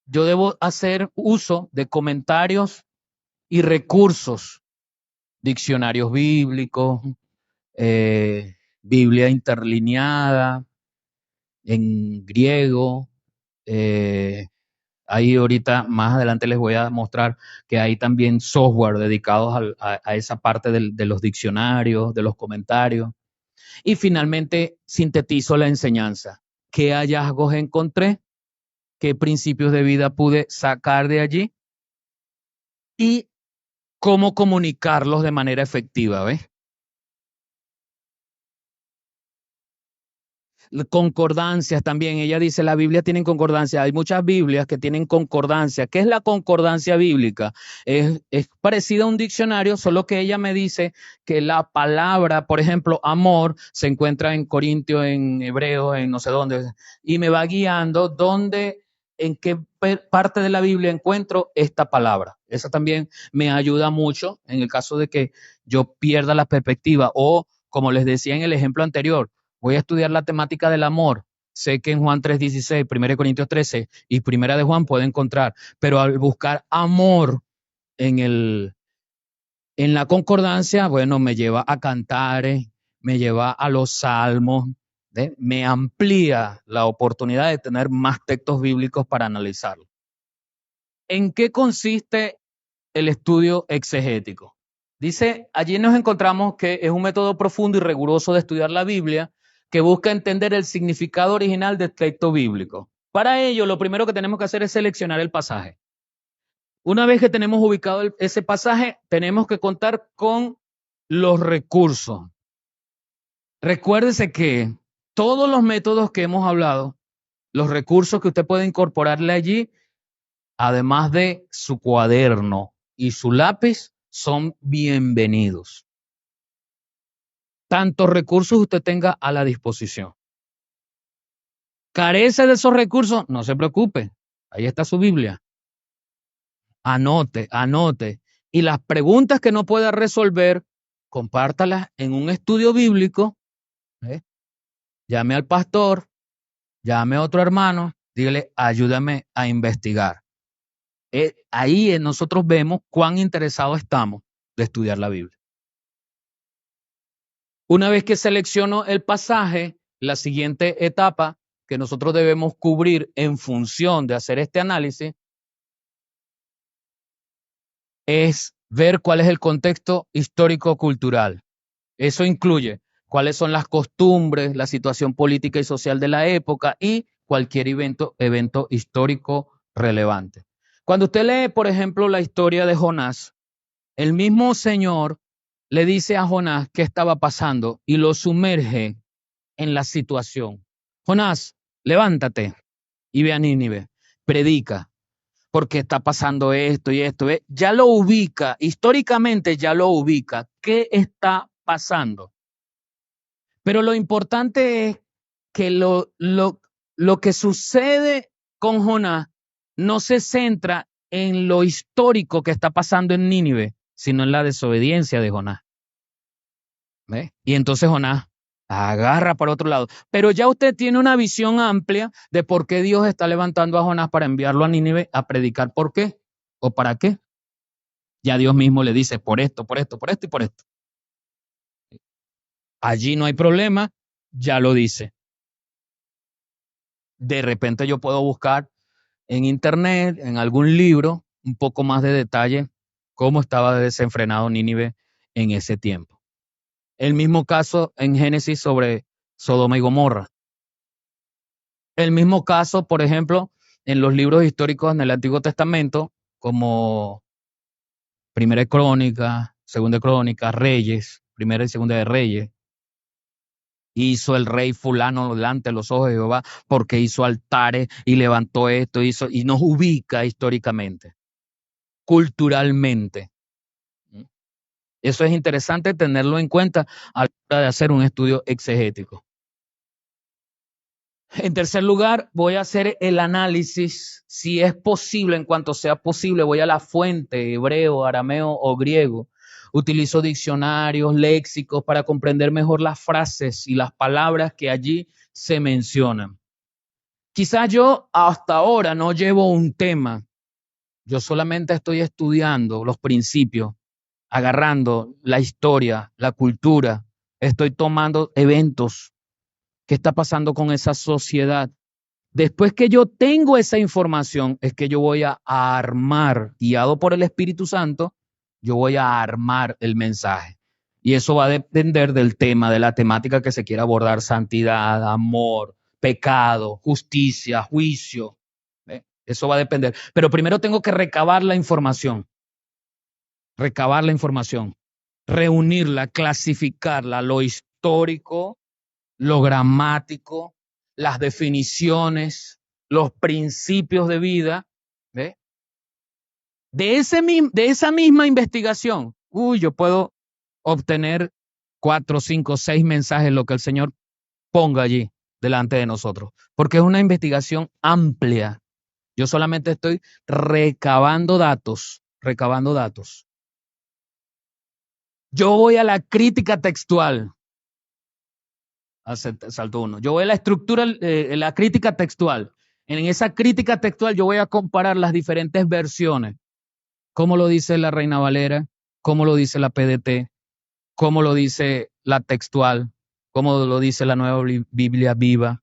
yo debo hacer uso de comentarios y recursos, diccionarios bíblicos, Biblia interlineada en griego. Ahí ahorita más adelante les voy a mostrar que hay también software dedicados a esa parte de los diccionarios, de los comentarios. Y finalmente sintetizo la enseñanza. ¿Qué hallazgos encontré? ¿Qué principios de vida pude sacar de allí? Y cómo comunicarlos de manera efectiva, ¿ves? Concordancias también, ella dice, la Biblia tiene concordancia, hay muchas Biblias que tienen concordancia. ¿Qué es la concordancia bíblica? Es parecida a un diccionario, solo que ella me dice que la palabra, por ejemplo, amor, se encuentra en Corintio, en hebreo, en no sé dónde, y me va guiando en qué parte de la Biblia encuentro esta palabra. Esa también me ayuda mucho en el caso de que yo pierda la perspectiva o, como les decía en el ejemplo anterior, voy a estudiar la temática del amor. Sé que en Juan 3:16, 1 Corintios 13 y Primera de Juan puedo encontrar, pero al buscar amor en, en la concordancia, bueno, me lleva a Cantares, me lleva a los Salmos, me amplía la oportunidad de tener más textos bíblicos para analizarlo. ¿En qué consiste el estudio exegético? Dice, allí nos encontramos que es un método profundo y riguroso de estudiar la Biblia que busca entender el significado original del texto bíblico. Para ello, lo primero que tenemos que hacer es seleccionar el pasaje. Una vez que tenemos ubicado ese pasaje, tenemos que contar con los recursos. Recuérdese que todos los métodos que hemos hablado, los recursos que usted puede incorporarle allí, además de su cuaderno y su lápiz, son bienvenidos. Tantos recursos usted tenga a la disposición. ¿Carece de esos recursos? No se preocupe. Ahí está su Biblia. Anote, anote. Y las preguntas que no pueda resolver, compártalas en un estudio bíblico. Llame al pastor, llame a otro hermano, dígale, ayúdame a investigar. Ahí nosotros vemos cuán interesados estamos de estudiar la Biblia. Una vez que selecciono el pasaje, la siguiente etapa que nosotros debemos cubrir en función de hacer este análisis es ver cuál es el contexto histórico-cultural. Eso incluye cuáles son las costumbres, la situación política y social de la época y cualquier evento histórico relevante. Cuando usted lee, por ejemplo, la historia de Jonás, el mismo Señor le dice a Jonás qué estaba pasando y lo sumerge en la situación. Jonás, levántate y ve a Nínive, predica, porque está pasando esto y esto. Ya lo ubica, históricamente ya lo ubica. ¿Qué está pasando? Pero lo importante es que lo que sucede con Jonás no se centra en lo histórico que está pasando en Nínive, sino en la desobediencia de Jonás. ¿Ve? Y entonces Jonás agarra para otro lado. Pero ya usted tiene una visión amplia de por qué Dios está levantando a Jonás para enviarlo a Nínive a predicar. ¿Por qué? ¿O para qué? Ya Dios mismo le dice por esto, por esto, por esto y por esto. Allí no hay problema, ya lo dice. De repente yo puedo buscar en internet, en algún libro, un poco más de detalle cómo estaba desenfrenado Nínive en ese tiempo. El mismo caso en Génesis sobre Sodoma y Gomorra. El mismo caso, por ejemplo, en los libros históricos en el Antiguo Testamento, como Primera de Crónicas, Segunda de Crónicas, Reyes, Primera y Segunda de Reyes. Hizo el rey fulano delante de los ojos de Jehová porque hizo altares y levantó esto, hizo, y nos ubica históricamente, culturalmente. Eso es interesante tenerlo en cuenta a la hora de hacer un estudio exegético. En tercer lugar, voy a hacer el análisis, si es posible, en cuanto sea posible, voy a la fuente, hebreo, arameo o griego. Utilizo diccionarios, léxicos para comprender mejor las frases y las palabras que allí se mencionan. Quizás yo hasta ahora no llevo un tema, yo solamente estoy estudiando los principios, agarrando la historia, la cultura, estoy tomando eventos, qué está pasando con esa sociedad. Después que yo tengo esa información, es que yo voy a armar, guiado por el Espíritu Santo, yo voy a armar el mensaje. Y eso va a depender del tema, de la temática que se quiera abordar: santidad, amor, pecado, justicia, juicio. ¿Ve? Eso va a depender. Pero primero tengo que recabar la información, reunirla, clasificarla, lo histórico, lo gramático, las definiciones, los principios de vida. ¿Ve? De esa misma investigación, yo puedo obtener 4, 5, 6 mensajes, lo que el Señor ponga allí delante de nosotros, porque es una investigación amplia. Yo solamente estoy recabando datos. Yo voy a la crítica textual. Salto uno. Yo voy a la estructura, la crítica textual. En esa crítica textual yo voy a comparar las diferentes versiones. Cómo lo dice la Reina Valera, cómo lo dice la PDT, cómo lo dice la textual, cómo lo dice la Nueva Biblia Viva.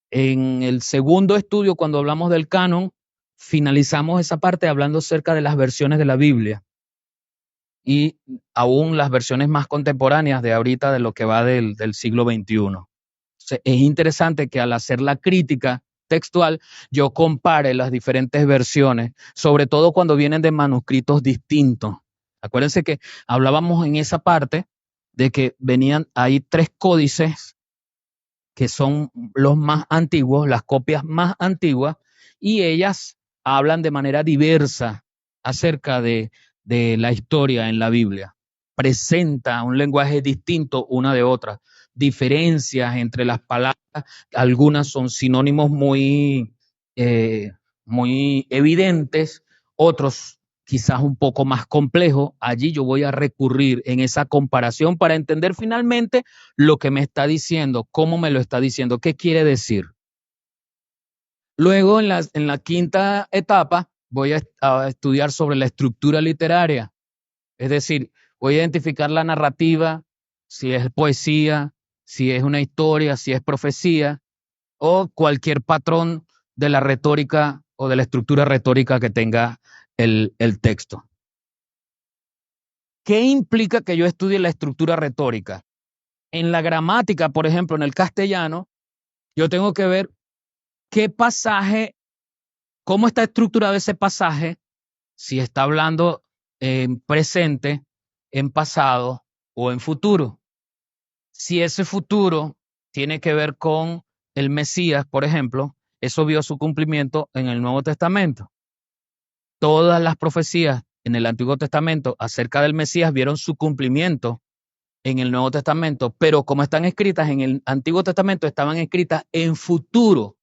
En el segundo estudio, cuando hablamos del canon, finalizamos esa parte hablando acerca de las versiones de la Biblia y aún las versiones más contemporáneas de ahorita, de lo que va del siglo XXI. Es interesante que al hacer la crítica textual, yo compare las diferentes versiones, sobre todo cuando vienen de manuscritos distintos. Acuérdense que hablábamos en esa parte de que hay 3 códices que son los más antiguos, las copias más antiguas, y ellas hablan de manera diversa acerca de la historia en la Biblia. Presenta un lenguaje distinto una de otra, diferencias entre las palabras, algunas son sinónimos muy evidentes, otros quizás un poco más complejos. Allí yo voy a recurrir en esa comparación para entender finalmente lo que me está diciendo, cómo me lo está diciendo, qué quiere decir. Luego, en la quinta etapa, voy a estudiar sobre la estructura literaria. Es decir, voy a identificar la narrativa, si es poesía, si es una historia, si es profecía, o cualquier patrón de la retórica o de la estructura retórica que tenga el texto. ¿Qué implica que yo estudie la estructura retórica? En la gramática, por ejemplo, en el castellano, yo tengo que ver qué pasaje, cómo está estructurado ese pasaje, si está hablando en presente, en pasado o en futuro. Si ese futuro tiene que ver con el Mesías, por ejemplo, eso vio su cumplimiento en el Nuevo Testamento. Todas las profecías en el Antiguo Testamento acerca del Mesías vieron su cumplimiento en el Nuevo Testamento, pero como están escritas en el Antiguo Testamento, estaban escritas en futuro.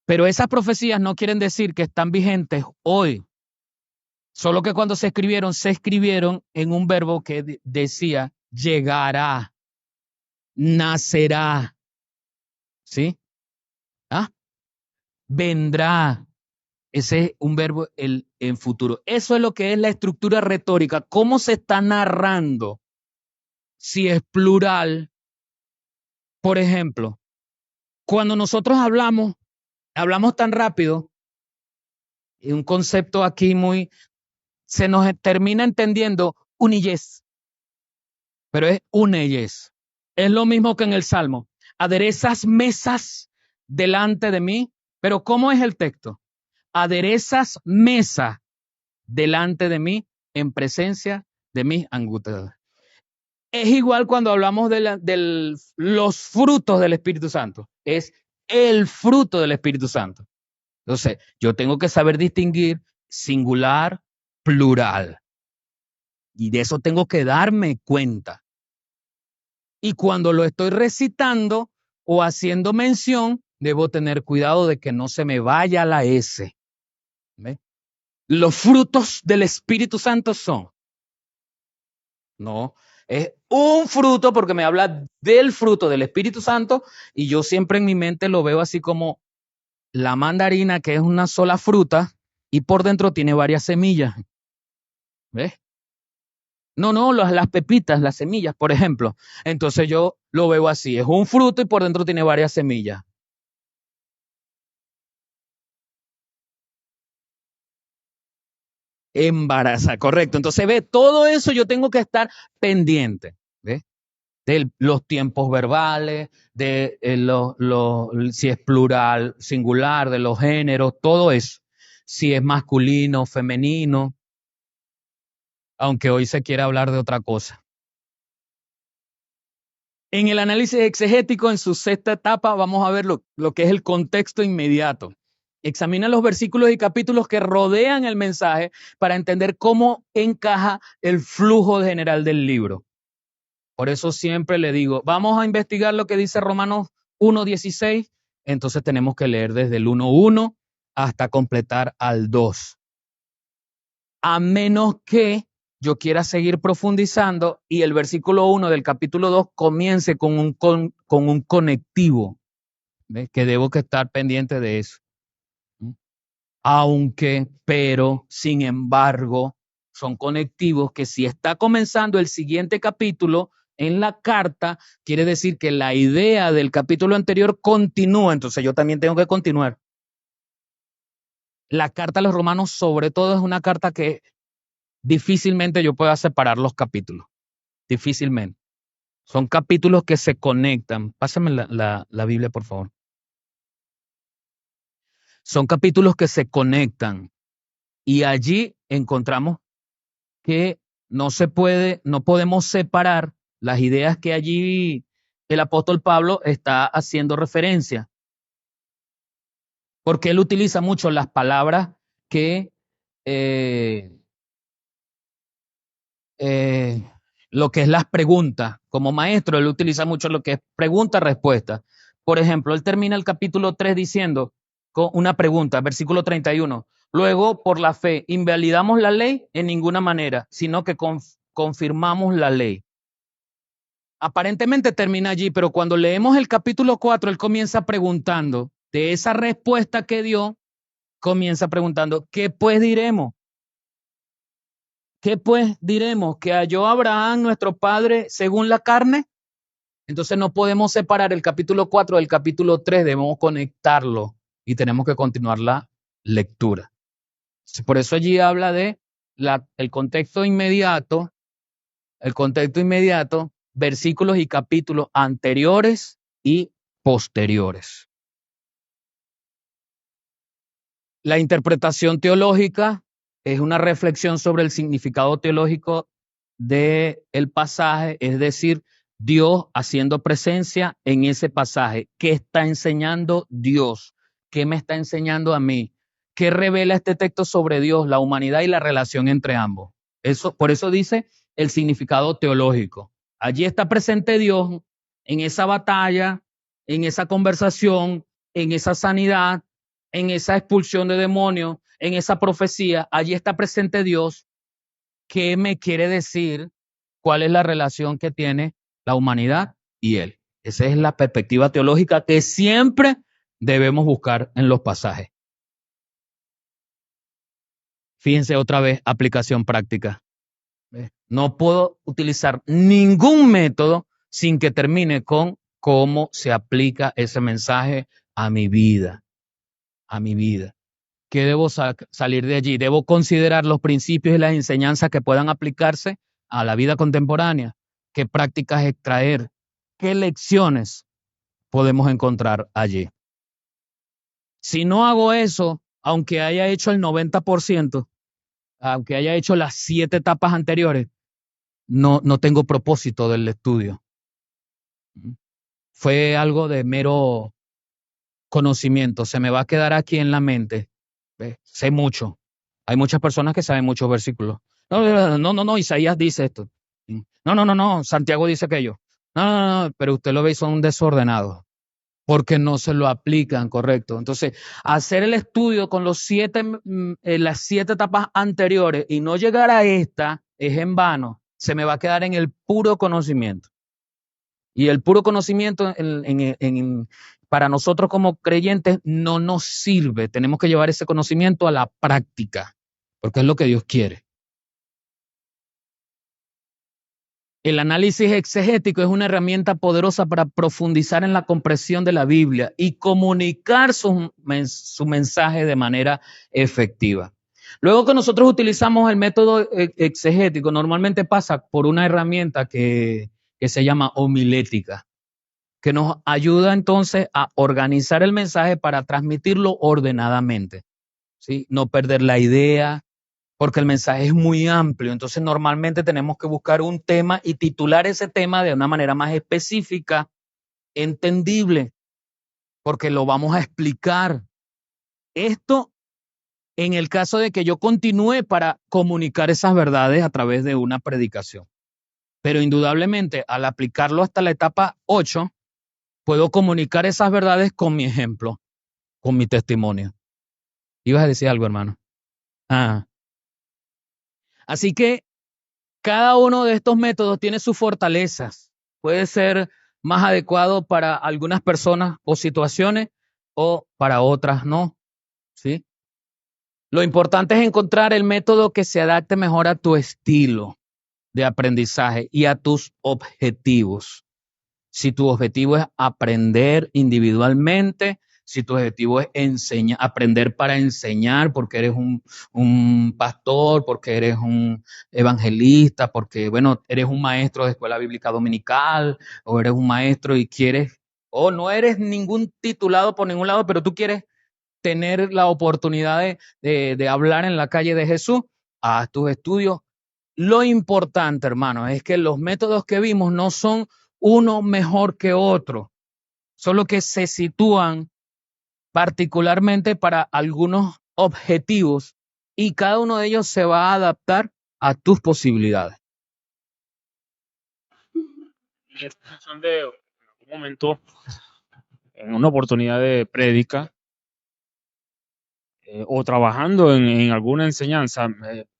Pero esas profecías no quieren decir que están vigentes hoy, solo que cuando se escribieron en un verbo que decía llegará, nacerá, ¿sí? ¿Ah? Vendrá. Ese es un verbo en futuro. Eso es lo que es la estructura retórica, cómo se está narrando si es plural. Por ejemplo, cuando nosotros hablamos tan rápido, y un concepto aquí se nos termina entendiendo uniyes, pero es uneyes. Es lo mismo que en el Salmo. Aderezas mesas delante de mí, pero ¿cómo es el texto? Aderezas mesa delante de mí en presencia de mis angustias. Es igual cuando hablamos de los frutos del Espíritu Santo. Es el fruto del Espíritu Santo. Entonces, yo tengo que saber distinguir singular, plural. Y de eso tengo que darme cuenta. Y cuando lo estoy recitando o haciendo mención, debo tener cuidado de que no se me vaya la S. ¿Ve? Los frutos del Espíritu Santo son. No, es un fruto porque me habla del fruto del Espíritu Santo y yo siempre en mi mente lo veo así como la mandarina, que es una sola fruta y por dentro tiene varias semillas. ¿Ves? No, las pepitas, las semillas, por ejemplo. Entonces yo lo veo así, es un fruto y por dentro tiene varias semillas. Embaraza, correcto. Entonces, ve, todo eso yo tengo que estar pendiente, ¿ves? De los tiempos verbales, de si es plural, singular, de los géneros, todo eso. Si es masculino, femenino, aunque hoy se quiera hablar de otra cosa. En el análisis exegético, en su sexta etapa, vamos a ver lo que es el contexto inmediato. Examina los versículos y capítulos que rodean el mensaje para entender cómo encaja el flujo general del libro. Por eso siempre le digo, vamos a investigar lo que dice Romanos 1:16, entonces tenemos que leer desde el 1:1 hasta completar al 2. A menos que yo quiera seguir profundizando y el versículo 1 del capítulo 2 comience con un conectivo, ¿ves? Que debo que estar pendiente de eso. Aunque, pero, sin embargo, son conectivos que si está comenzando el siguiente capítulo en la carta, quiere decir que la idea del capítulo anterior continúa, entonces yo también tengo que continuar. La carta a los romanos, sobre todo, es una carta que difícilmente yo pueda separar los capítulos, difícilmente. Son capítulos que se conectan. Pásame la Biblia, por favor. Son capítulos que se conectan y allí encontramos que no podemos separar las ideas que allí el apóstol Pablo está haciendo referencia, porque él utiliza mucho las palabras que lo que es las preguntas. Como maestro, él utiliza mucho lo que es pregunta-respuesta. Por ejemplo, él termina el capítulo 3 diciendo con una pregunta, versículo 31. Luego, por la fe, invalidamos la ley en ninguna manera, sino que confirmamos la ley. Aparentemente termina allí, pero cuando leemos el capítulo 4, él comienza preguntando, de esa respuesta que dio, comienza preguntando, ¿qué pues diremos? ¿Qué pues diremos? ¿Que halló Abraham nuestro padre según la carne? Entonces no podemos separar el capítulo 4 del capítulo 3, debemos conectarlo y tenemos que continuar la lectura. Por eso allí habla de el contexto inmediato, versículos y capítulos anteriores y posteriores. La interpretación teológica es una reflexión sobre el significado teológico del pasaje, es decir, Dios haciendo presencia en ese pasaje. ¿Qué está enseñando Dios? ¿Qué me está enseñando a mí? ¿Qué revela este texto sobre Dios, la humanidad y la relación entre ambos? Por eso dice el significado teológico. Allí está presente Dios en esa batalla, en esa conversación, en esa sanidad, en esa expulsión de demonios, en esa profecía. Allí está presente Dios. ¿Qué me quiere decir? ¿Cuál es la relación que tiene la humanidad y Él? Esa es la perspectiva teológica que siempre debemos buscar en los pasajes. Fíjense otra vez, aplicación práctica. ¿Ves? No puedo utilizar ningún método sin que termine con cómo se aplica ese mensaje a mi vida, a mi vida. ¿Qué debo salir de allí? Debo considerar los principios y las enseñanzas que puedan aplicarse a la vida contemporánea. ¿Qué prácticas extraer? ¿Qué lecciones podemos encontrar allí? Si no hago eso, aunque haya hecho el 90%, aunque haya hecho las 7 etapas anteriores, no tengo propósito del estudio. Fue algo de mero conocimiento, se me va a quedar aquí en la mente. ¿Ves? Sé mucho. Hay muchas personas que saben muchos versículos. No, Isaías dice esto. No, Santiago dice aquello. No, pero usted lo ve y son desordenados porque no se lo aplican correcto. Entonces, hacer el estudio con las 7 etapas anteriores y no llegar a esta es en vano. Se me va a quedar en el puro conocimiento. Y el puro conocimiento para nosotros como creyentes no nos sirve. Tenemos que llevar ese conocimiento a la práctica, porque es lo que Dios quiere. El análisis exegético es una herramienta poderosa para profundizar en la comprensión de la Biblia y comunicar su mensaje de manera efectiva. Luego que nosotros utilizamos el método exegético, normalmente pasa por una herramienta que se llama homilética, que nos ayuda entonces a organizar el mensaje para transmitirlo ordenadamente, ¿sí? No perder la idea, porque el mensaje es muy amplio. Entonces, normalmente tenemos que buscar un tema y titular ese tema de una manera más específica, entendible, porque lo vamos a explicar. Esto en el caso de que yo continúe para comunicar esas verdades a través de una predicación. Pero indudablemente, al aplicarlo hasta la etapa 8, puedo comunicar esas verdades con mi ejemplo, con mi testimonio. ¿Ibas a decir algo, hermano? Ah. Así que cada uno de estos métodos tiene sus fortalezas. Puede ser más adecuado para algunas personas o situaciones o para otras no, ¿sí? Lo importante es encontrar el método que se adapte mejor a tu estilo de aprendizaje y a tus objetivos. Si tu objetivo es aprender individualmente, si tu objetivo es aprender para enseñar porque eres un pastor, porque eres un evangelista, porque, bueno, eres un maestro de escuela bíblica dominical, o eres un maestro y quieres, o no eres ningún titulado por ningún lado, pero tú quieres tener la oportunidad de hablar en la calle de Jesús, haz tus estudios. Lo importante, hermano, es que los métodos que vimos no son uno mejor que otro, solo que se sitúan particularmente para algunos objetivos y cada uno de ellos se va a adaptar a tus posibilidades. En esta función de en algún momento, en una oportunidad de prédica o trabajando en alguna enseñanza,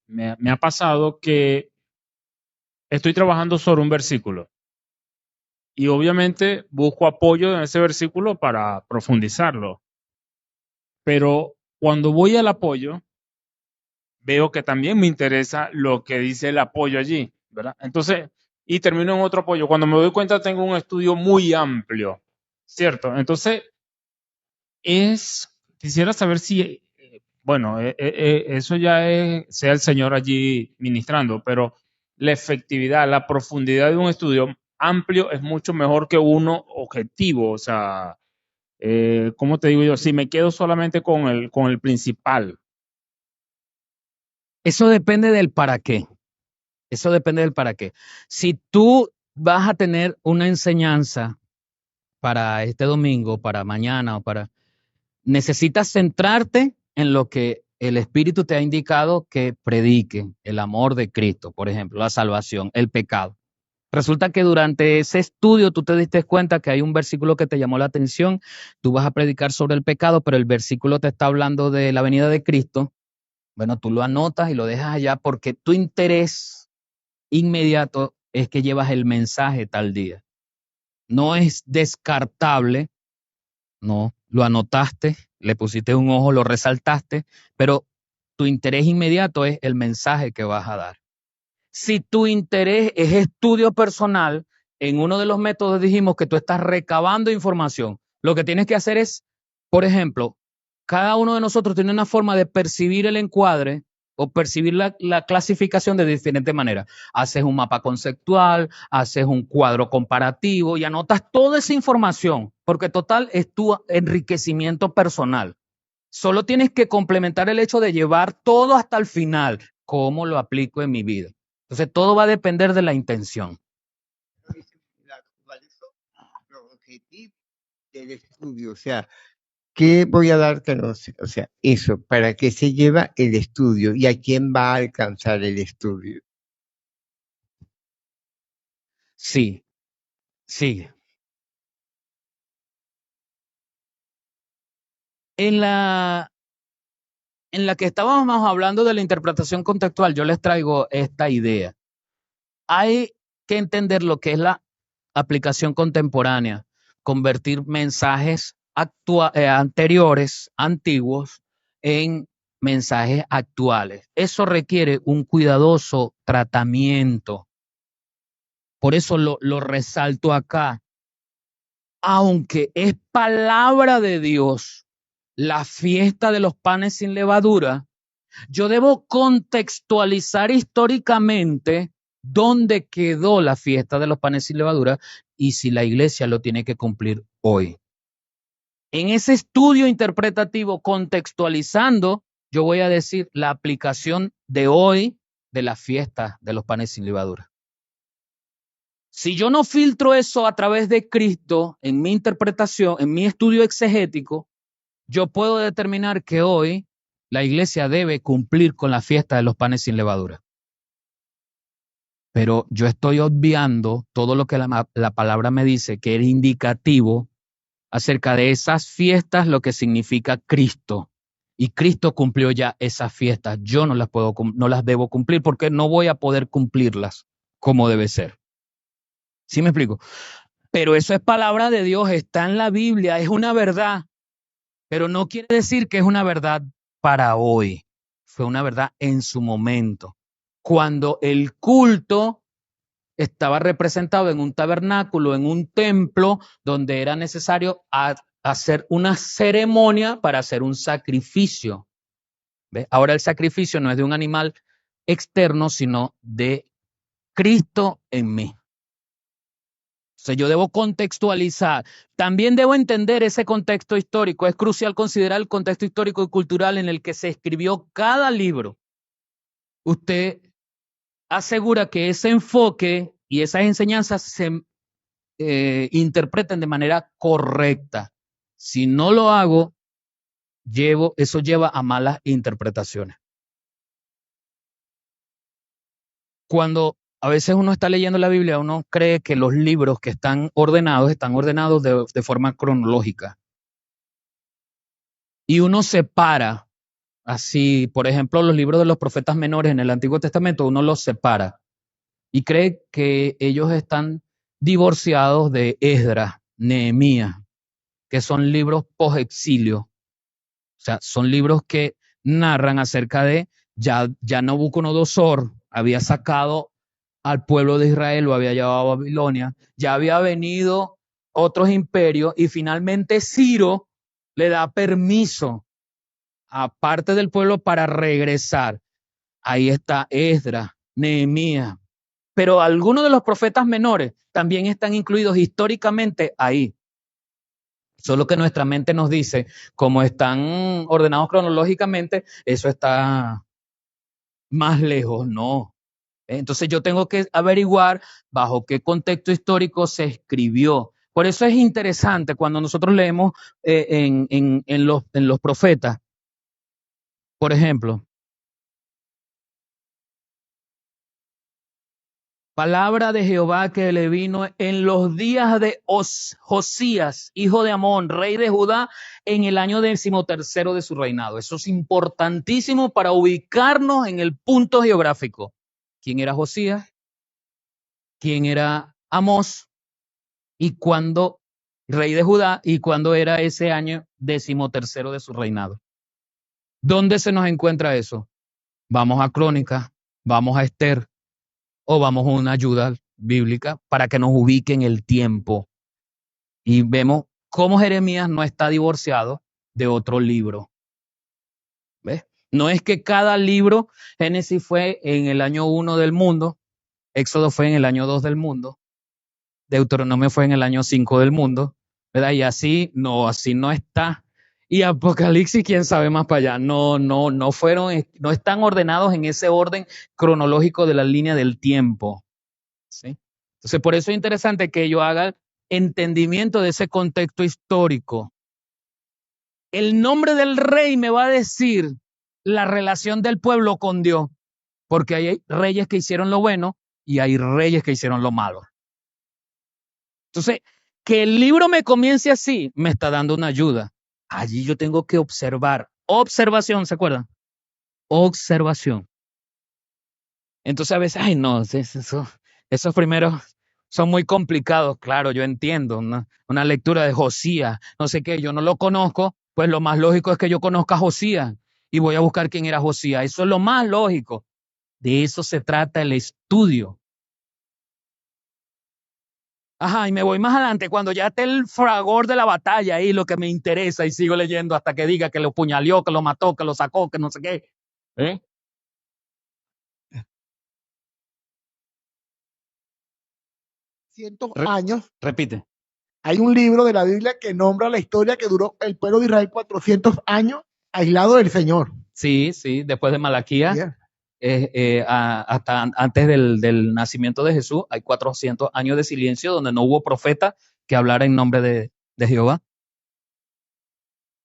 me ha pasado que estoy trabajando sobre un versículo y obviamente busco apoyo en ese versículo para profundizarlo. Pero cuando voy al apoyo, veo que también me interesa lo que dice el apoyo allí, ¿verdad? Entonces, y termino en otro apoyo. Cuando me doy cuenta, tengo un estudio muy amplio, ¿cierto? Entonces, quisiera saber si, bueno, eso ya sea el Señor allí ministrando, pero la efectividad, la profundidad de un estudio amplio es mucho mejor que uno objetivo, o sea, ¿cómo te digo yo? Si me quedo solamente con el principal. Eso depende del para qué. Eso depende del para qué. Si tú vas a tener una enseñanza para este domingo, para mañana o para... Necesitas centrarte en lo que el Espíritu te ha indicado que predique, el amor de Cristo, por ejemplo, la salvación, el pecado. Resulta que durante ese estudio tú te diste cuenta que hay un versículo que te llamó la atención, tú vas a predicar sobre el pecado, pero el versículo te está hablando de la venida de Cristo. Bueno, tú lo anotas y lo dejas allá porque tu interés inmediato es que llevas el mensaje tal día. No es descartable, no, lo anotaste, le pusiste un ojo, lo resaltaste, pero tu interés inmediato es el mensaje que vas a dar. Si tu interés es estudio personal, en uno de los métodos dijimos que tú estás recabando información. Lo que tienes que hacer es, por ejemplo, cada uno de nosotros tiene una forma de percibir el encuadre o percibir la clasificación de diferentes maneras. Haces un mapa conceptual, haces un cuadro comparativo y anotas toda esa información, porque total es tu enriquecimiento personal. Solo tienes que complementar el hecho de llevar todo hasta el final. ¿Cómo lo aplico en mi vida? Entonces, todo va a depender de la intención. ¿Cuáles son los objetivos del estudio? O sea, ¿qué voy a dar que no sé? O sea, eso, ¿para qué se lleva el estudio y a quién va a alcanzar el estudio? Sí, sigue. En la que estábamos hablando de la interpretación contextual, yo les traigo esta idea. Hay que entender lo que es la aplicación contemporánea, convertir mensajes anteriores, antiguos, en mensajes actuales. Eso requiere un cuidadoso tratamiento. Por eso lo resalto acá. Aunque es palabra de Dios, la fiesta de los panes sin levadura, yo debo contextualizar históricamente dónde quedó la fiesta de los panes sin levadura y si la iglesia lo tiene que cumplir hoy. En ese estudio interpretativo, contextualizando, yo voy a decir la aplicación de hoy de la fiesta de los panes sin levadura. Si yo no filtro eso a través de Cristo en mi interpretación, en mi estudio exegético, yo puedo determinar que hoy la iglesia debe cumplir con la fiesta de los panes sin levadura. Pero yo estoy obviando todo lo que la palabra me dice, que era indicativo acerca de esas fiestas, lo que significa Cristo. Y Cristo cumplió ya esas fiestas. Yo no las debo cumplir porque no voy a poder cumplirlas como debe ser. ¿Sí me explico? Pero eso es palabra de Dios, está en la Biblia, es una verdad. Pero no quiere decir que es una verdad para hoy. Fue una verdad en su momento. Cuando el culto estaba representado en un tabernáculo, en un templo, donde era necesario hacer una ceremonia para hacer un sacrificio. ¿Ve? Ahora el sacrificio no es de un animal externo, sino de Cristo en mí. O sea, yo debo contextualizar. También debo entender ese contexto histórico. Es crucial considerar el contexto histórico y cultural en el que se escribió cada libro. Usted asegura que ese enfoque y esas enseñanzas se interpreten de manera correcta. Si no lo hago, eso lleva a malas interpretaciones. Cuando a veces uno está leyendo la Biblia, uno cree que los libros que están ordenados de forma cronológica. Y uno separa, así, por ejemplo, los libros de los profetas menores en el Antiguo Testamento, uno los separa y cree que ellos están divorciados de Esdras, Nehemías, que son libros post-exilio. O sea, son libros que narran acerca de ya Nabucodonosor había sacado al pueblo de Israel, lo había llevado a Babilonia, ya había venido otros imperios y finalmente Ciro le da permiso a parte del pueblo para regresar. Ahí está Esdras, Nehemías, pero algunos de los profetas menores también están incluidos históricamente ahí. Solo que nuestra mente nos dice, como están ordenados cronológicamente, eso está más lejos, no. Entonces yo tengo que averiguar bajo qué contexto histórico se escribió. Por eso es interesante cuando nosotros leemos en los profetas, por ejemplo, palabra de Jehová que le vino en los días de Josías, hijo de Amón, rey de Judá, en el año 13º de su reinado. Eso es importantísimo para ubicarnos en el punto geográfico. ¿Quién era Josías? ¿Quién era Amós? ¿Y cuándo, rey de Judá? ¿Y cuándo era ese año 13º de su reinado? ¿Dónde se nos encuentra eso? Vamos a Crónicas, vamos a Esther. o vamos a una ayuda bíblica para que nos ubique en el tiempo. Y vemos cómo Jeremías no está divorciado de otro libro. ¿Ves? No es que cada libro, Génesis fue en el año 1 del mundo, Éxodo fue en el año 2 del mundo, Deuteronomio fue en el año 5 del mundo, ¿verdad? Y así no está. Y Apocalipsis, quién sabe más para allá. No fueron, no están ordenados en ese orden cronológico de la línea del tiempo. ¿Sí? Entonces, por eso es interesante que yo haga entendimiento de ese contexto histórico. El nombre del rey me va a decir la relación del pueblo con Dios, porque hay reyes que hicieron lo bueno y hay reyes que hicieron lo malo. Entonces, que el libro me comience así, me está dando una ayuda. Allí yo tengo que observar. Observación, ¿se acuerdan? Observación. Entonces a veces, ay no, esos primeros son muy complicados. Claro, yo entiendo. Una lectura de Josías, no sé qué, yo no lo conozco, pues lo más lógico es que yo conozca a Josías y voy a buscar quién era Josías. Eso es lo más lógico. De eso se trata el estudio. Ajá, y me voy más adelante cuando ya esté el fragor de la batalla ahí, lo que me interesa, y sigo leyendo hasta que diga que lo puñaleó, que lo mató, que lo sacó, que no sé qué. ¿Eh? Cientos Re- años. repite. Hay un libro de la Biblia que nombra la historia que duró el pueblo de Israel 400 años aislado del Señor. Sí, después de Malaquías, Yeah. hasta antes del nacimiento de Jesús, hay 400 años de silencio donde no hubo profeta que hablara en nombre de Jehová.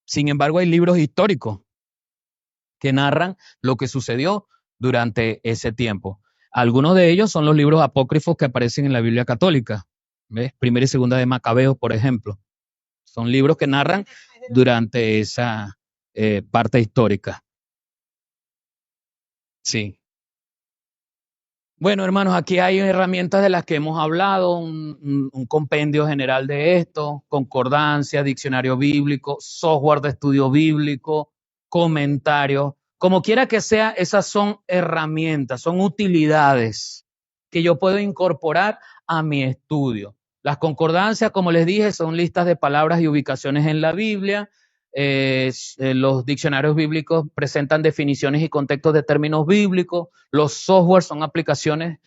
Sin embargo, hay libros históricos que narran lo que sucedió durante ese tiempo. Algunos de ellos son los libros apócrifos que aparecen en la Biblia católica. ¿Ves? Primera y segunda de Macabeos, por ejemplo. Son libros que narran durante esa parte histórica. Sí. Bueno, hermanos, aquí hay herramientas de las que hemos hablado, un compendio general de esto, concordancia, diccionario bíblico, software de estudio bíblico, comentarios. Como quiera que sea, esas son herramientas, son utilidades que yo puedo incorporar a mi estudio. Las concordancias, como les dije, son listas de palabras y ubicaciones en la Biblia. Los diccionarios bíblicos presentan definiciones y contextos de términos bíblicos. Los softwares son aplicaciones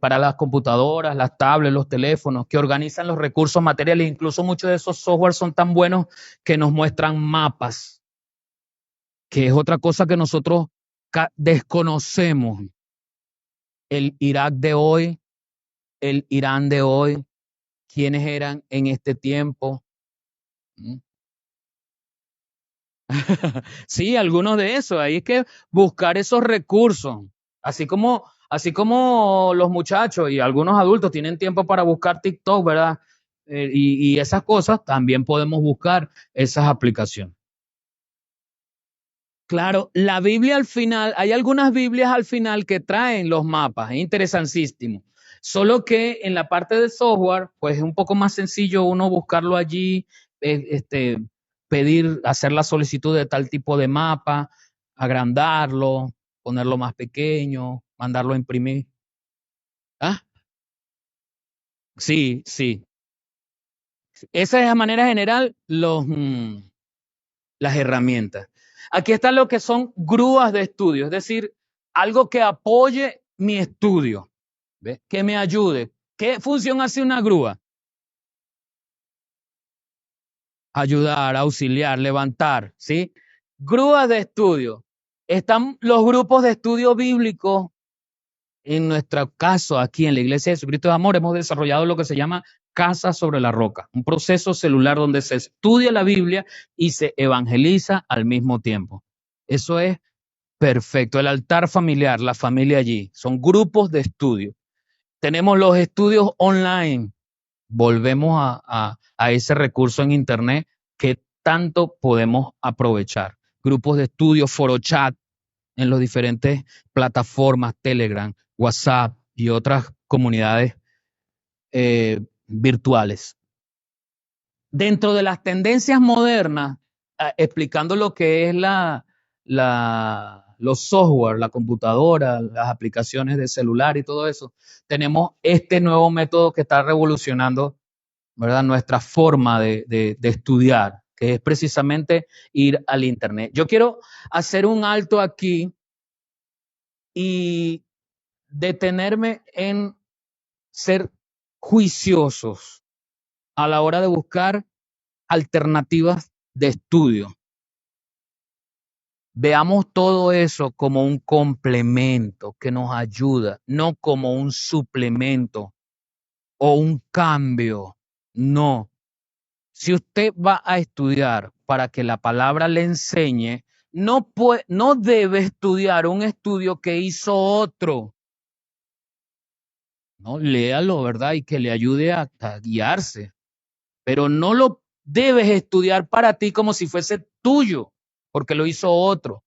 para las computadoras, las tablets, los teléfonos, que organizan los recursos materiales. Incluso muchos de esos softwares son tan buenos que nos muestran mapas, que es otra cosa que nosotros desconocemos. El Irak de hoy, el Irán de hoy, quiénes eran en este tiempo. Sí, algunos de esos. Ahí es que buscar esos recursos. Así como los muchachos y algunos adultos tienen tiempo para buscar TikTok, ¿verdad? Y esas cosas, también podemos buscar esas aplicaciones. Claro, la Biblia al final, hay algunas Biblias al final que traen los mapas, es interesantísimo. Solo que en la parte de software, pues es un poco más sencillo uno buscarlo allí, pedir, hacer la solicitud de tal tipo de mapa, agrandarlo, ponerlo más pequeño, mandarlo a imprimir. ¿Ah? Sí. Esa es de manera general las herramientas. Aquí está lo que son grúas de estudio, es decir, algo que apoye mi estudio, ¿ves? Que me ayude. ¿Qué función hace una grúa? Ayudar, auxiliar, levantar, ¿sí? Grúas de estudio. Están los grupos de estudio bíblico. En nuestro caso, aquí en la Iglesia de Jesucristo de Amor, hemos desarrollado lo que se llama Casa sobre la Roca, un proceso celular donde se estudia la Biblia y se evangeliza al mismo tiempo. Eso es perfecto. El altar familiar, la familia allí, son grupos de estudio. Tenemos los estudios online. Volvemos a ese recurso en Internet que tanto podemos aprovechar. Grupos de estudio, foro chat en las diferentes plataformas, Telegram, WhatsApp y otras comunidades virtuales. Dentro de las tendencias modernas, explicando lo que es la los software, la computadora, las aplicaciones de celular y todo eso, tenemos este nuevo método que está revolucionando, ¿verdad?, nuestra forma de estudiar, que es precisamente ir al Internet. Yo quiero hacer un alto aquí y detenerme en ser juiciosos a la hora de buscar alternativas de estudio. Veamos todo eso como un complemento que nos ayuda, no como un suplemento o un cambio. No. Si usted va a estudiar para que la palabra le enseñe, no debe estudiar un estudio que hizo otro. No, léalo, ¿verdad? Y que le ayude a guiarse. Pero no lo debes estudiar para ti como si fuese tuyo, porque lo hizo otro.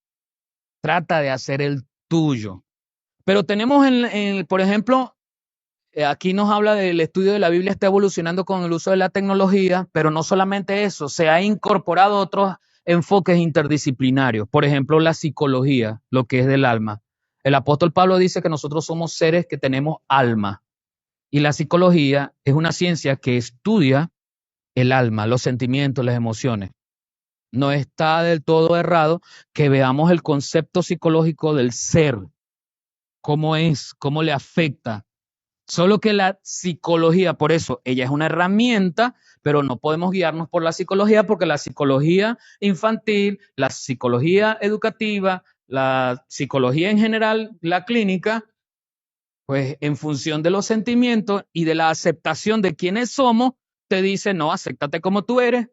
Trata de hacer el tuyo. Pero tenemos, por ejemplo, aquí nos habla del estudio de la Biblia está evolucionando con el uso de la tecnología, pero no solamente eso, se ha incorporado otros enfoques interdisciplinarios. Por ejemplo, la psicología, lo que es del alma. El apóstol Pablo dice que nosotros somos seres que tenemos alma. Y la psicología es una ciencia que estudia el alma, los sentimientos, las emociones. No está del todo errado que veamos el concepto psicológico del ser, cómo es, cómo le afecta. Solo que la psicología, por eso, ella es una herramienta, pero no podemos guiarnos por la psicología porque la psicología infantil, la psicología educativa, la psicología en general, la clínica, pues en función de los sentimientos y de la aceptación de quiénes somos, te dice, no, acéptate como tú eres.